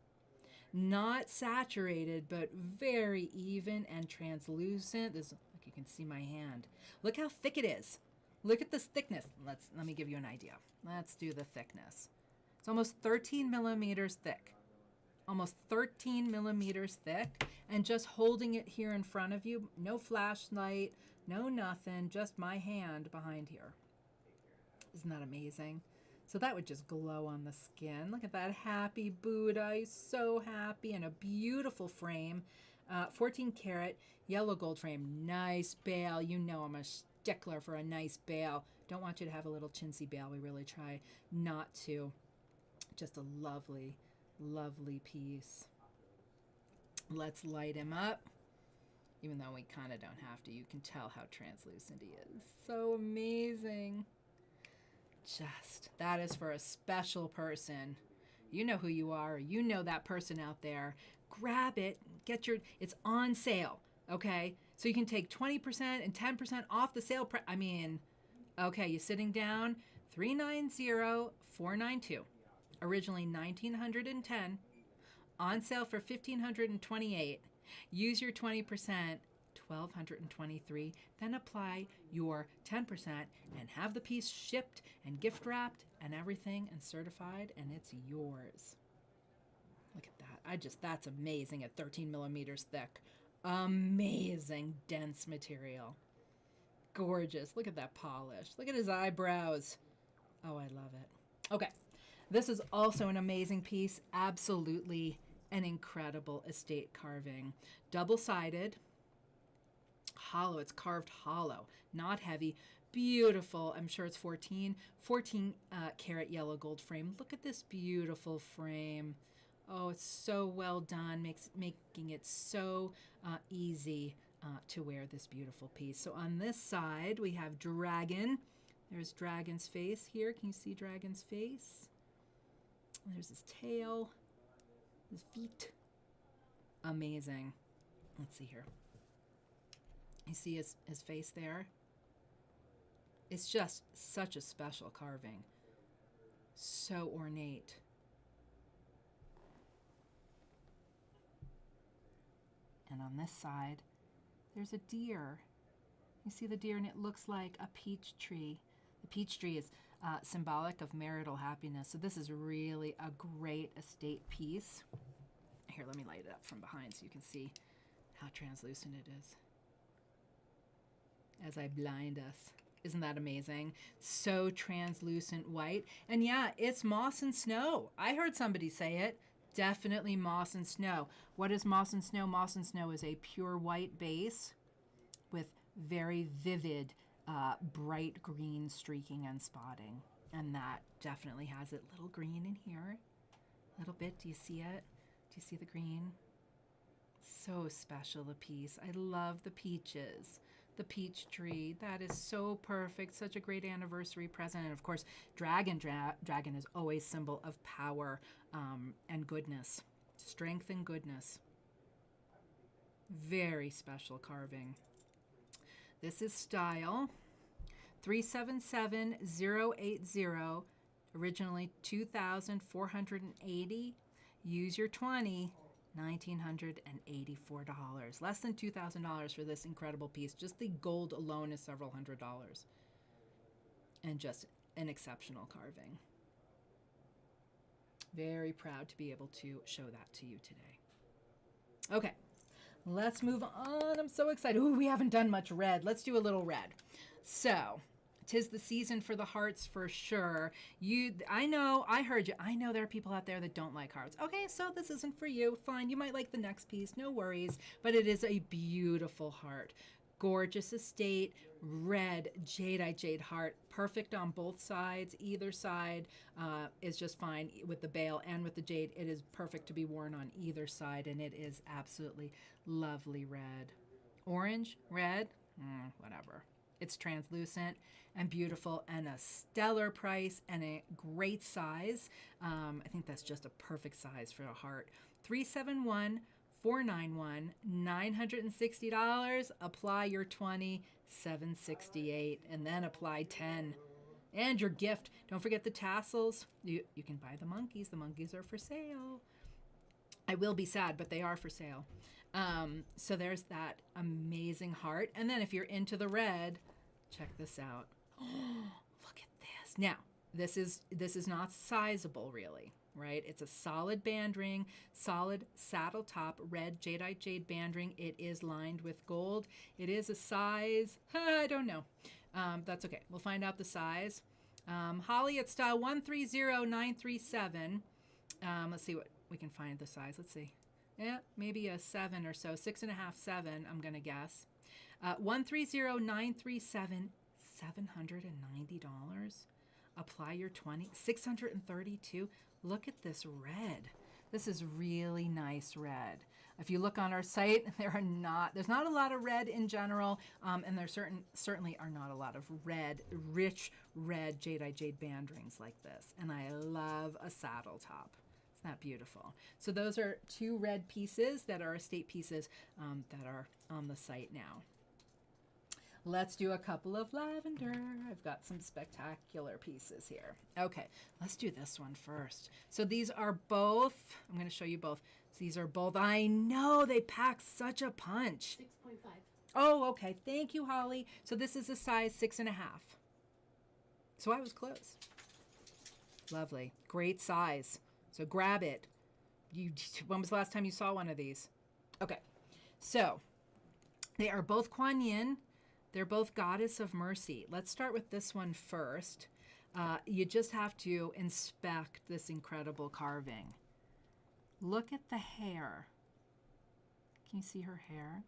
Not saturated, but very even and translucent. This, like, you can see my hand. Look how thick it is. Look at this thickness. Let me give you an idea. Let's do the thickness. It's almost 13 millimeters thick. Almost 13 millimeters thick. And just holding it here in front of you, no flashlight, no nothing, just my hand behind here. Isn't that amazing? So that would just glow on the skin. Look at that happy Buddha. He's so happy, and a beautiful frame. 14 karat yellow gold frame. Nice bail. You know I'm a stickler for a nice bail. Don't want you to have a little chintzy bail. We really try not to. Just a lovely, lovely piece. Let's light him up. Even though we kind of don't have to, you can tell how translucent he is. So amazing. That is for a special person. You know who you are. You know that person out there. Grab it. It's on sale. Okay. So you can take 20% and 10% off the sale price. Okay, you sitting down. 390,492. Originally $1,910. On sale for $1,528. Use your 20%. $1,223, then apply your 10% and have the piece shipped and gift wrapped and everything and certified, and it's yours. Look at that. That's amazing at 13 millimeters thick. Amazing dense material. Gorgeous. Look at that polish. Look at his eyebrows. Oh, I love it. Okay. This is also an amazing piece. Absolutely an incredible estate carving. Double-sided. Hollow. It's carved hollow, not heavy. Beautiful. I'm sure it's 14 karat yellow gold frame. Look at this beautiful frame. Oh, it's so well done, making it so easy to wear this beautiful piece. So on this side we have dragon. There's dragon's face here. Can you see dragon's face? There's his tail, his feet. Amazing. Let's see here. You see his face there? It's just such a special carving. So ornate. And on this side, there's a deer. You see the deer, and it looks like a peach tree. The peach tree is symbolic of marital happiness. So this is really a great estate piece. Here, let me light it up from behind so you can see how translucent it is. As I blind us. Isn't that amazing? So translucent white. And yeah, it's moss and snow. I heard somebody say it. Definitely moss and snow. What is moss and snow? Moss and snow is a pure white base with very vivid bright green streaking and spotting. And that definitely has it. Little green in here. A little bit. Do you see it? Do you see the green? So special a piece. I love the peaches. The peach tree. That is so perfect. Such a great anniversary present. And of course, dragon is always symbol of power and goodness. Strength and goodness. Very special carving. This is style 377080. Originally 2,480. Use your 20. $1,984. Less than $2,000 for this incredible piece. Just the gold alone is several $100s. And just an exceptional carving. Very proud to be able to show that to you today. Okay, let's move on. I'm so excited. Ooh, we haven't done much red. Let's do a little red. So, 'tis the season for the hearts for sure. I know, I heard you. I know there are people out there that don't like hearts. Okay, so this isn't for you. Fine, you might like the next piece. No worries. But it is a beautiful heart. Gorgeous estate, red jadeite jade heart, perfect on both sides. Either side is just fine with the bail and with the jade. It is perfect to be worn on either side, and it is absolutely lovely red. Orange, red, whatever. It's translucent and beautiful and a stellar price and a great size. I think that's just a perfect size for a heart. 371 491 $960. Apply your 20, $768, and then apply 10. And your gift. Don't forget the tassels. You can buy the monkeys. The monkeys are for sale. I will be sad, but they are for sale. So there's that amazing heart. And then if you're into the red, check this out. Oh, look at this. Now, this is not sizable really, right? It's a solid band ring, solid saddle top, red jadeite jade band ring. It is lined with gold. It is a size, I don't know. That's okay. We'll find out the size. Holly, it's style 130937. Let's see what we can find the size. Let's see. Yeah, maybe a 7 or so. 6.5, 7, I'm going to guess. 130937, $790. Apply your 20, $632. Look at this red. This is really nice red. If you look on our site, there's not a lot of red in general, and there certainly are not a lot of red, rich red jadeite jade band rings like this. And I love a saddle top. Isn't that beautiful? So those are 2 red pieces that are estate pieces that are on the site now. Let's do a couple of lavender. I've got some spectacular pieces here. Okay, let's do this one first. So these are both, I'm going to show you both. These are both, I know they pack such a punch. 6.5. Oh, okay. Thank you, Holly. So this is a size 6.5. So I was close. Lovely. Great size. So grab it. When was the last time you saw one of these? Okay. So they are both Kuan Yin. They're both Goddess of Mercy. Let's start with this one first. You just have to inspect this incredible carving. Look at the hair. Can you see her hair?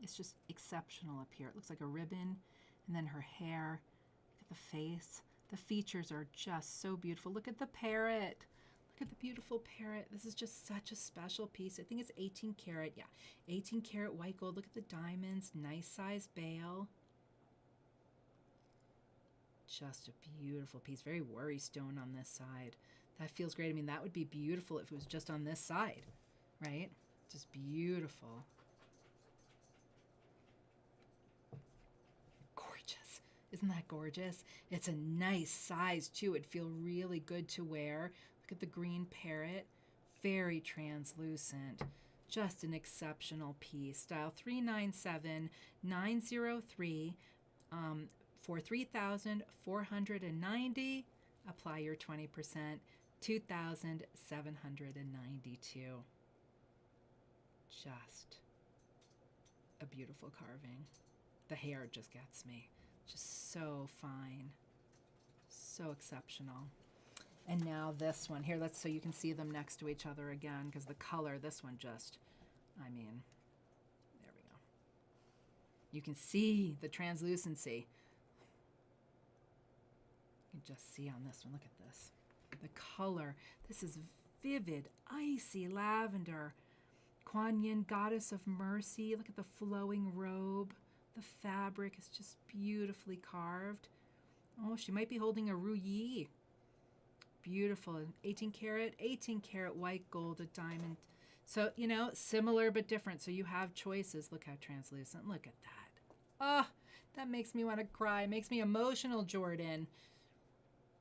It's just exceptional up here. It looks like a ribbon, and then her hair. Look at the face. The features are just so beautiful. Look at the parrot. Look at the beautiful parrot. This is just such a special piece. I think it's 18 karat. Yeah, 18 karat white gold. Look at the diamonds. Nice size bail. Just a beautiful piece. Very worry stone on this side. That feels great. I mean, that would be beautiful if it was just on this side, right? Just beautiful. Gorgeous. Isn't that gorgeous? It's a nice size too. It'd feel really good to wear. Look at the green parrot. Very translucent. Just an exceptional piece. Style 397903 for $3,490. Apply your 20%. $2,792. Just a beautiful carving. The hair just gets me. Just so fine. So exceptional. And now this one here, so you can see them next to each other again, because the color, this one just, I mean, there we go. You can see the translucency. You can just see on this one, look at this. The color, this is vivid, icy lavender. Kuan Yin, Goddess of Mercy. Look at the flowing robe. The fabric is just beautifully carved. Oh, she might be holding a ruyi. Beautiful. 18 karat white gold, a diamond. So, you know, similar but different. So you have choices. Look how translucent. Look at that. Oh, that makes me want to cry. Makes me emotional, Jordan.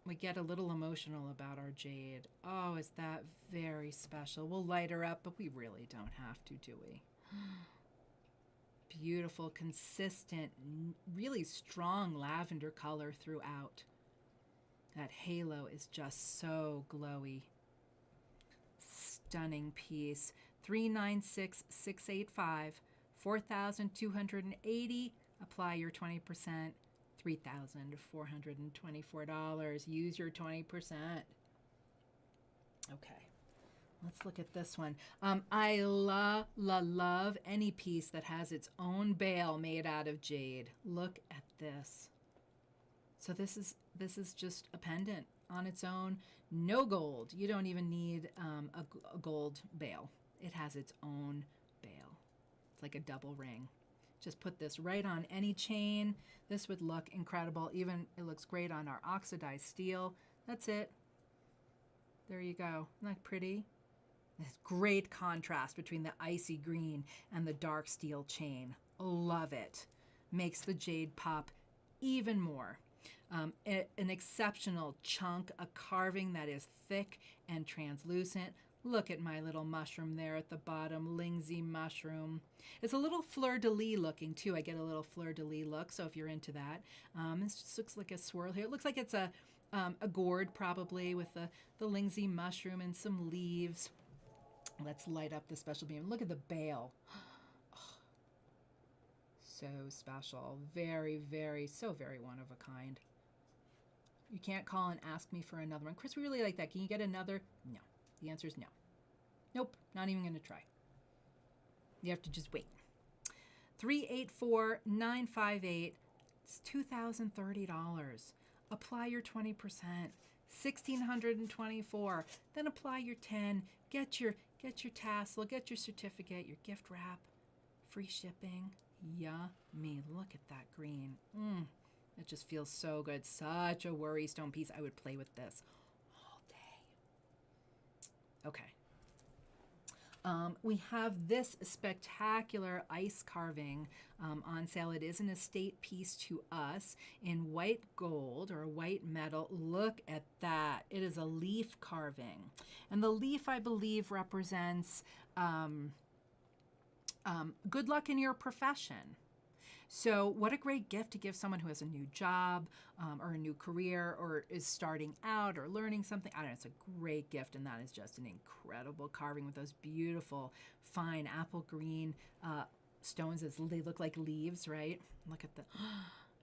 We get a little emotional about our Jade. Oh, is that very special. We'll light her up, but we really don't have to, do we? Beautiful, consistent, really strong lavender color throughout. That halo is just so glowy. Stunning piece. 396685, 4,280. Apply your 20%. $3,424. Use your 20%. Okay. Let's look at this one. I love any piece that has its own bail made out of jade. Look at this. So this is just a pendant on its own, no gold. You don't even need a gold bail. It has its own bail. It's like a double ring. Just put this right on any chain. This would look incredible. Even it looks great on our oxidized steel. That's it. There you go. Isn't that pretty? This great contrast between the icy green and the dark steel chain. Love it. Makes the jade pop even more. An exceptional chunk, a carving that is thick and translucent. Look at my little mushroom there at the bottom, Lingsy mushroom. It's a little fleur-de-lis looking too. I get a little fleur-de-lis look, so if you're into that. This just looks like a swirl here. It looks like it's a gourd probably with the Lingsy mushroom and some leaves. Let's light up the special beam. Look at the bail. Oh, so special. Very, very, so very one of a kind. You can't call and ask me for another one. Chris, we really like that. Can you get another? No. The answer is no. Nope, not even going to try. You have to just wait. 384-958. It's $2,030. Apply your 20%. $1,624. Then apply your 10. Get your tassel, get your certificate, your gift wrap, free shipping. Yummy. Look at that green. It just feels so good. Such a worry stone piece. I would play with this all day. Okay. We have this spectacular ice carving on sale. It is an estate piece to us in white gold or white metal. Look at that. It is a leaf carving. And the leaf, I believe, represents good luck in your profession. So what a great gift to give someone who has a new job or a new career or is starting out or learning something. I don't know, it's a great gift, and that is just an incredible carving with those beautiful, fine apple green stones. They look like leaves, right? Look at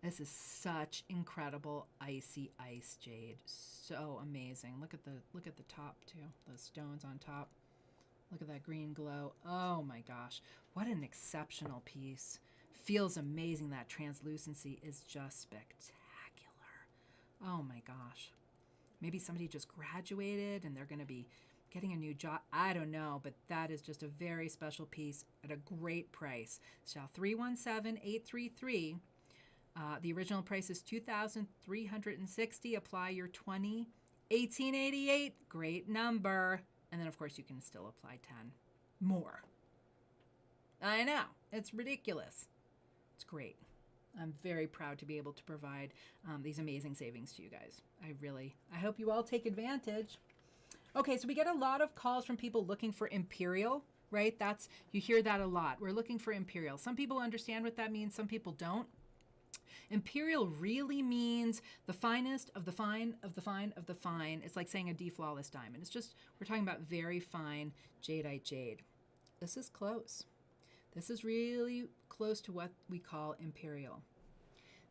this is such incredible icy ice jade. So amazing. Look at the top too, the stones on top. Look at that green glow. Oh my gosh, what an exceptional piece. Feels amazing. That translucency is just spectacular. Oh my gosh. Maybe somebody just graduated and they're going to be getting a new job. I don't know, but that is just a very special piece at a great price. So 317-833. The original price is $2,360. Apply your 20. $1,888. Great number. And then, of course, you can still apply 10 more. I know. It's ridiculous. It's great. I'm very proud to be able to provide these amazing savings to you guys. I hope you all take advantage. Okay, so we get a lot of calls from people looking for imperial, right? You hear that a lot. We're looking for imperial. Some people understand what that means. Some people don't. Imperial really means the finest of the fine of the fine of the fine. It's like saying a deflawless diamond. It's just, we're talking about very fine jadeite jade. This is close. This is really close to what we call imperial.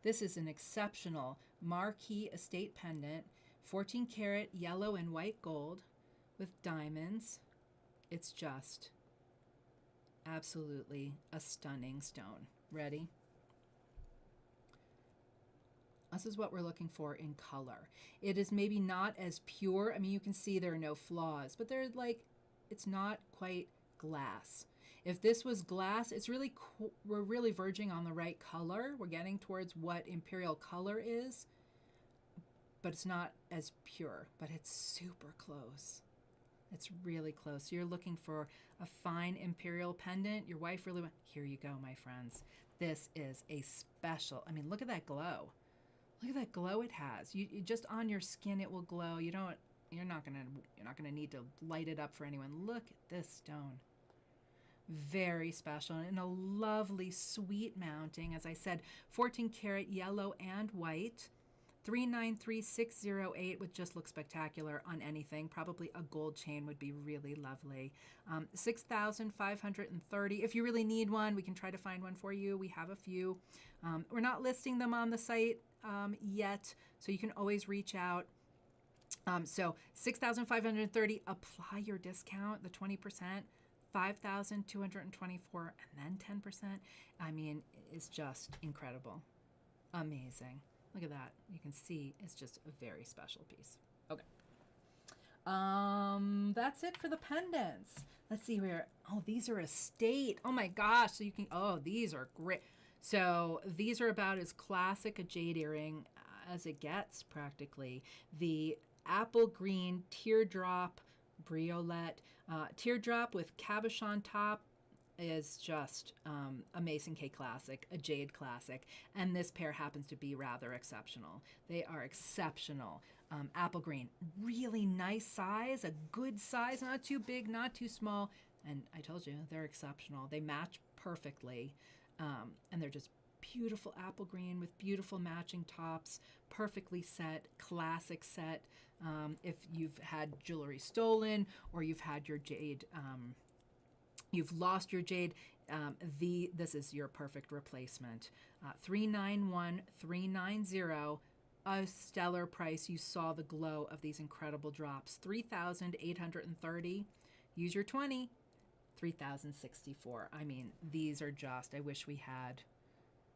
This is an exceptional marquee estate pendant, 14 karat yellow and white gold with diamonds. It's just absolutely a stunning stone. Ready? This is what we're looking for in color. It is maybe not as pure. I mean, you can see there are no flaws, but it's not quite glass. If this was glass, we're really verging on the right color. We're getting towards what imperial color is, but it's not as pure, but it's super close. It's really close. So you're looking for a fine imperial pendant. Your wife really here you go, my friends. This is a special, I mean, look at that glow. Look at that glow it has. You just on your skin, it will glow. You're not gonna need to light it up for anyone. Look at this stone. Very special and a lovely sweet mounting. As I said, 14 karat yellow and white. 393608 would just look spectacular on anything. Probably a gold chain would be really lovely. 6,530. If you really need one, we can try to find one for you. We have a few. We're not listing them on the site yet, so you can always reach out. So 6,530, apply your discount, the 20%, 5,224, and then 10%. I mean, it's just incredible. Amazing. Look at that. You can see it's just a very special piece. Okay. That's it for the pendants. Let's see where. Oh, these are estate. Oh my gosh. So you can. Oh, these are great. So these are about as classic a jade earring as it gets, practically. The apple green teardrop briolette teardrop with cabochon top is just a Mason K classic, a jade classic, and this pair happens to be rather exceptional. They are exceptional. Apple green, really nice size, a good size, not too big, not too small, and I told you they're exceptional. They match perfectly, and they're just beautiful apple green with beautiful matching tops, perfectly set, classic set. If you've had jewelry stolen or you've had your jade, you've lost your jade, this is your perfect replacement. 391,390, a stellar price. You saw the glow of these incredible drops. 3,830. Use your 20. 3,064. I mean, these are just. I wish we had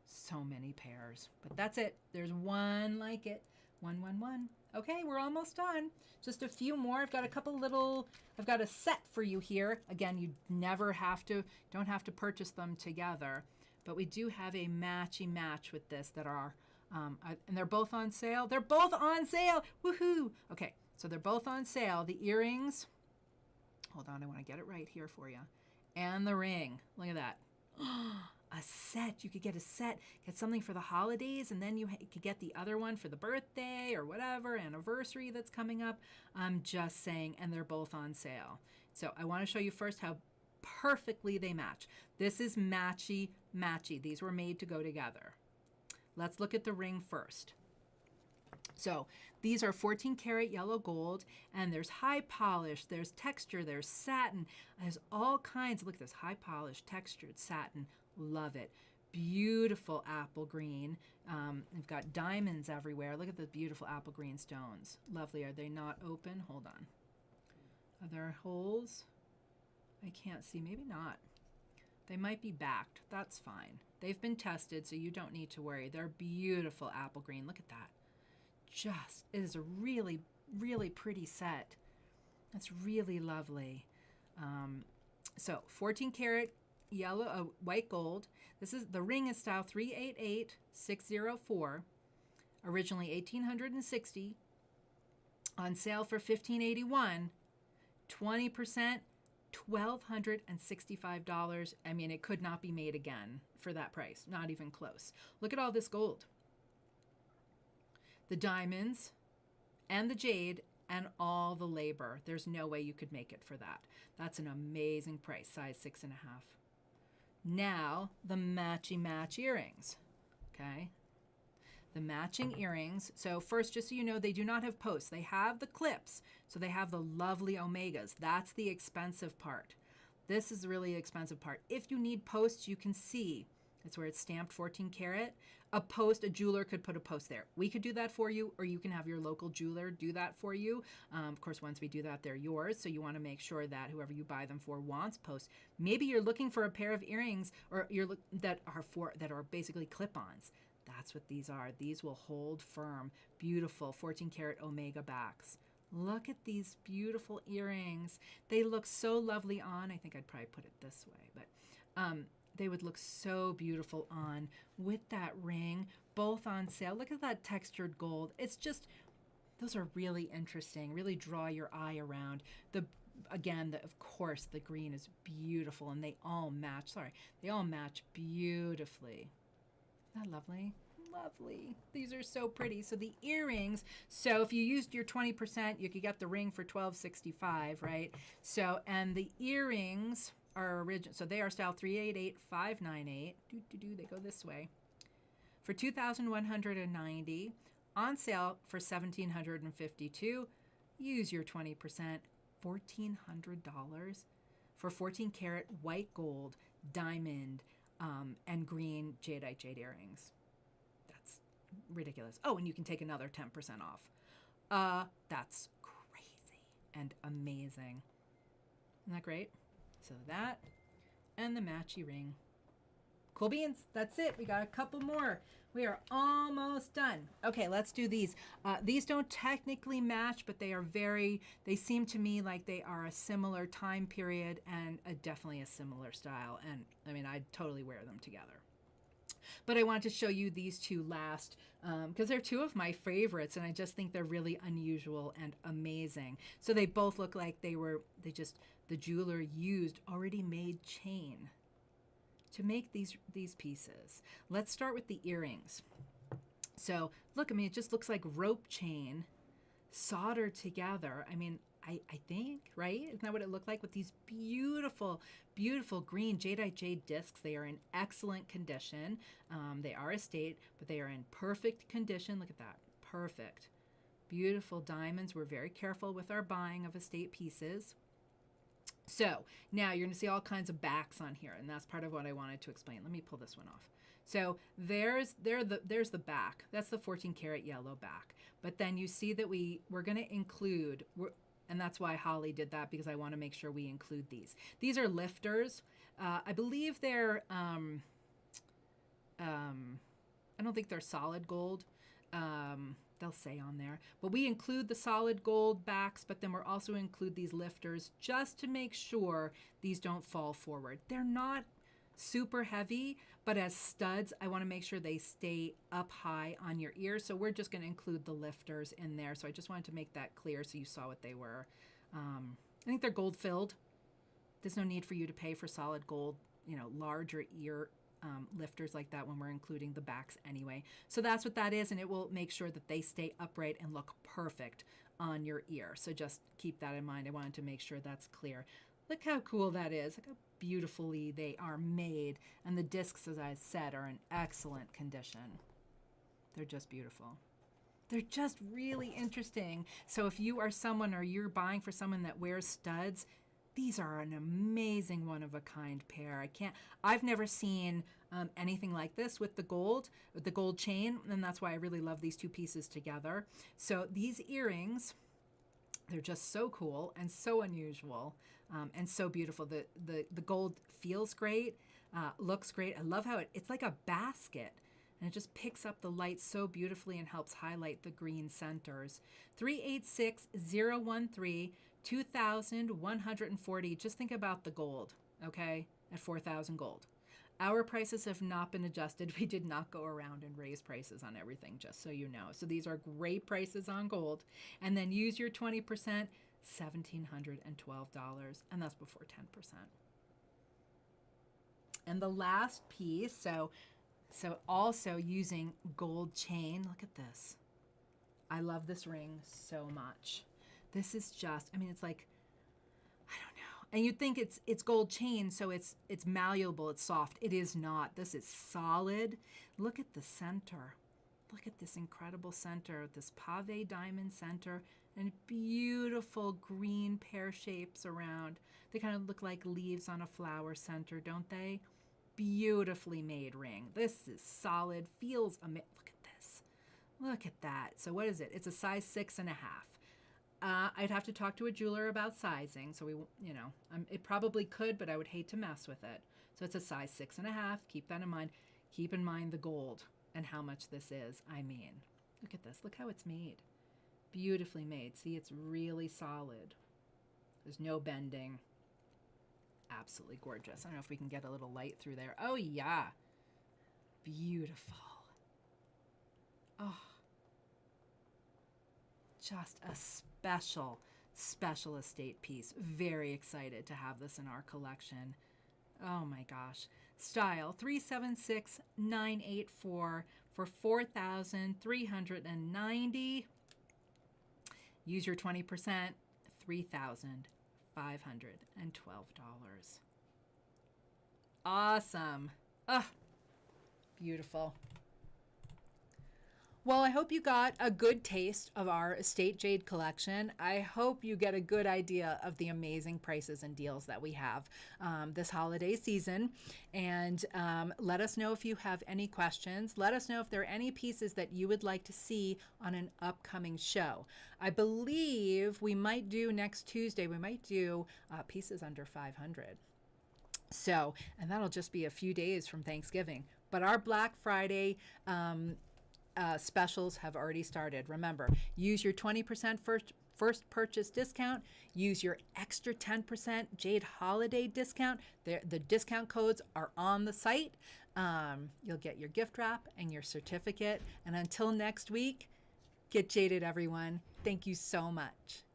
so many pairs, but that's it. There's one like it. 111. Okay, we're almost done. Just a few more. I've got a couple little. I've got a set for you here. Again, you never have to. Don't have to purchase them together, but we do have a matchy match with this that are. And they're both on sale. They're both on sale. Woohoo! Okay, so they're both on sale. The earrings. Hold on, I want to get it right here for you. And the ring. Look at that. A set. You could get a set, get something for the holidays, and then you could get the other one for the birthday or whatever, anniversary that's coming up. I'm just saying, and they're both on sale. So I want to show you first how perfectly they match. This is matchy matchy. These were made to go together. Let's look at the ring first. So these are 14 karat yellow gold, and there's high polish, there's texture, there's satin, there's all kinds. Look at this, high polish, textured satin. Love it. Beautiful apple green. We've got diamonds everywhere. Look at the beautiful apple green stones. Lovely. Are they not open? Hold on. Are there holes? I can't see. Maybe not. They might be backed. That's fine. They've been tested, so you don't need to worry. They're beautiful apple green. Look at that. Just, it is a really, really pretty set. That's really lovely. So 14 karat yellow, white gold. This is, the ring is style 388604, originally 1860, on sale for 1581, 20%, $1,265. I mean, it could not be made again for that price, not even close. Look at all this gold. The diamonds and the jade and all the labor. There's no way you could make it for that. That's an amazing price, size 6.5. Now, the matchy match earrings, okay? The matching earrings. So first, just so you know, they do not have posts. They have the clips, so they have the lovely omegas. That's the expensive part. This is the really expensive part. If you need posts, you can see. That's where it's stamped 14 karat. A post, a jeweler could put a post there. We could do that for you, or you can have your local jeweler do that for you. Of course, once we do that, they're yours. So you want to make sure that whoever you buy them for wants posts. Maybe you're looking for a pair of earrings, or that are basically clip-ons. That's what these are. These will hold firm. Beautiful 14 karat omega backs. Look at these beautiful earrings. They look so lovely on. I think I'd probably put it this way, but they would look so beautiful on with that ring, both on sale. Look at that textured gold. It's just, those are really interesting, really draw your eye around. Of course, the green is beautiful, and they all match, they all match beautifully. Isn't that lovely? Lovely. These are so pretty. So the earrings, so if you used your 20%, you could get the ring for $1,265, right? So, and the earrings are original, so they are style 388598. They go this way. For $2,190, on sale for $1,752. Use your 20%, $1,400 for 14 karat white gold, diamond, and green jadeite jade earrings. That's ridiculous. Oh, and you can take another 10% off. That's crazy and amazing. Isn't that great? So that and the matchy ring. Cool beans. That's it. We got a couple more. We are almost done. Okay, let's do these. These don't technically match, but they seem to me like they are a similar time period and definitely a similar style. And I mean, I'd totally wear them together. But I wanted to show you these two last because they're two of my favorites, and I just think they're really unusual and amazing. So they both look like the jeweler used already made chain to make these pieces. Let's start with the earrings. So look, I mean, it just looks like rope chain soldered together. I mean, I think, right? Isn't that what it looked like with these beautiful, beautiful green jadeite jade discs? They are in excellent condition. They are estate, but they are in perfect condition. Look at that, perfect. Beautiful diamonds. We're very careful with our buying of estate pieces. So now you're going to see all kinds of backs on here, and that's part of what I wanted to explain. Let me pull this one off. So there's the back. That's the 14 karat yellow back. But then you see that we're going to include, and that's why Holly did that, because I want to make sure we include these. These are lifters. I believe they're, I don't think they're solid gold. They'll say on there, but we include the solid gold backs, but then we're also include these lifters just to make sure these don't fall forward. They're not super heavy, but as studs, I want to make sure they stay up high on your ear. So we're just going to include the lifters in there. So I just wanted to make that clear so you saw what they were. I think they're gold filled. There's no need for you to pay for solid gold, larger ear lifters like that when we're including the backs anyway. So that's what that is, and it will make sure that they stay upright and look perfect on your ear. So just keep that in mind. I wanted to make sure that's clear. Look how cool that is. Look how beautifully they are made, and the discs, as I said, are in excellent condition. They're just beautiful. They're just really interesting. So if you are someone, or you're buying for someone that wears studs, these are an amazing one-of-a-kind pair. I've never seen anything like this with the gold chain, and that's why I really love these two pieces together. So these earrings, they're just so cool and so unusual and so beautiful. The gold feels great, looks great. I love how it's like a basket, and it just picks up the light so beautifully and helps highlight the green centers. 386013. 2,140. Just think about the gold, okay, at 4,000 gold. Our prices have not been adjusted. We did not go around and raise prices on everything, just so you know. So these are great prices on gold. And then use your 20%, $1,712, and that's before 10%. And the last piece, so also using gold chain. Look at this. I love this ring so much. This is just, I mean, it's like, I don't know. And you'd think it's gold chain, so it's malleable, it's soft. It is not. This is solid. Look at the center. Look at this incredible center, this pave diamond center, and beautiful green pear shapes around. They kind of look like leaves on a flower center, don't they? Beautifully made ring. This is solid, feels amazing. Look at this. Look at that. So what is it? It's a size 6.5. I'd have to talk to a jeweler about sizing. So it probably could, but I would hate to mess with it. So it's a size 6.5. Keep that in mind. Keep in mind the gold and how much this is. I mean, look at this. Look how it's made. Beautifully made. See, it's really solid. There's no bending. Absolutely gorgeous. I don't know if we can get a little light through there. Oh, yeah. Beautiful. Oh. Just a special estate piece. Very excited to have this in our collection. Oh my gosh. Style 376984 for $4,390. Use your 20%, $3,512. Awesome. Oh, beautiful. Well, I hope you got a good taste of our Estate Jade collection. I hope you get a good idea of the amazing prices and deals that we have this holiday season. And let us know if you have any questions. Let us know if there are any pieces that you would like to see on an upcoming show. I believe we might do next Tuesday, we might do pieces under 500. So, and that'll just be a few days from Thanksgiving. But our Black Friday specials have already started. Remember, use your 20% first purchase discount. Use your extra 10% Jade holiday discount. The discount codes are on the site. You'll get your gift wrap and your certificate. And until next week, get jaded, everyone. Thank you so much.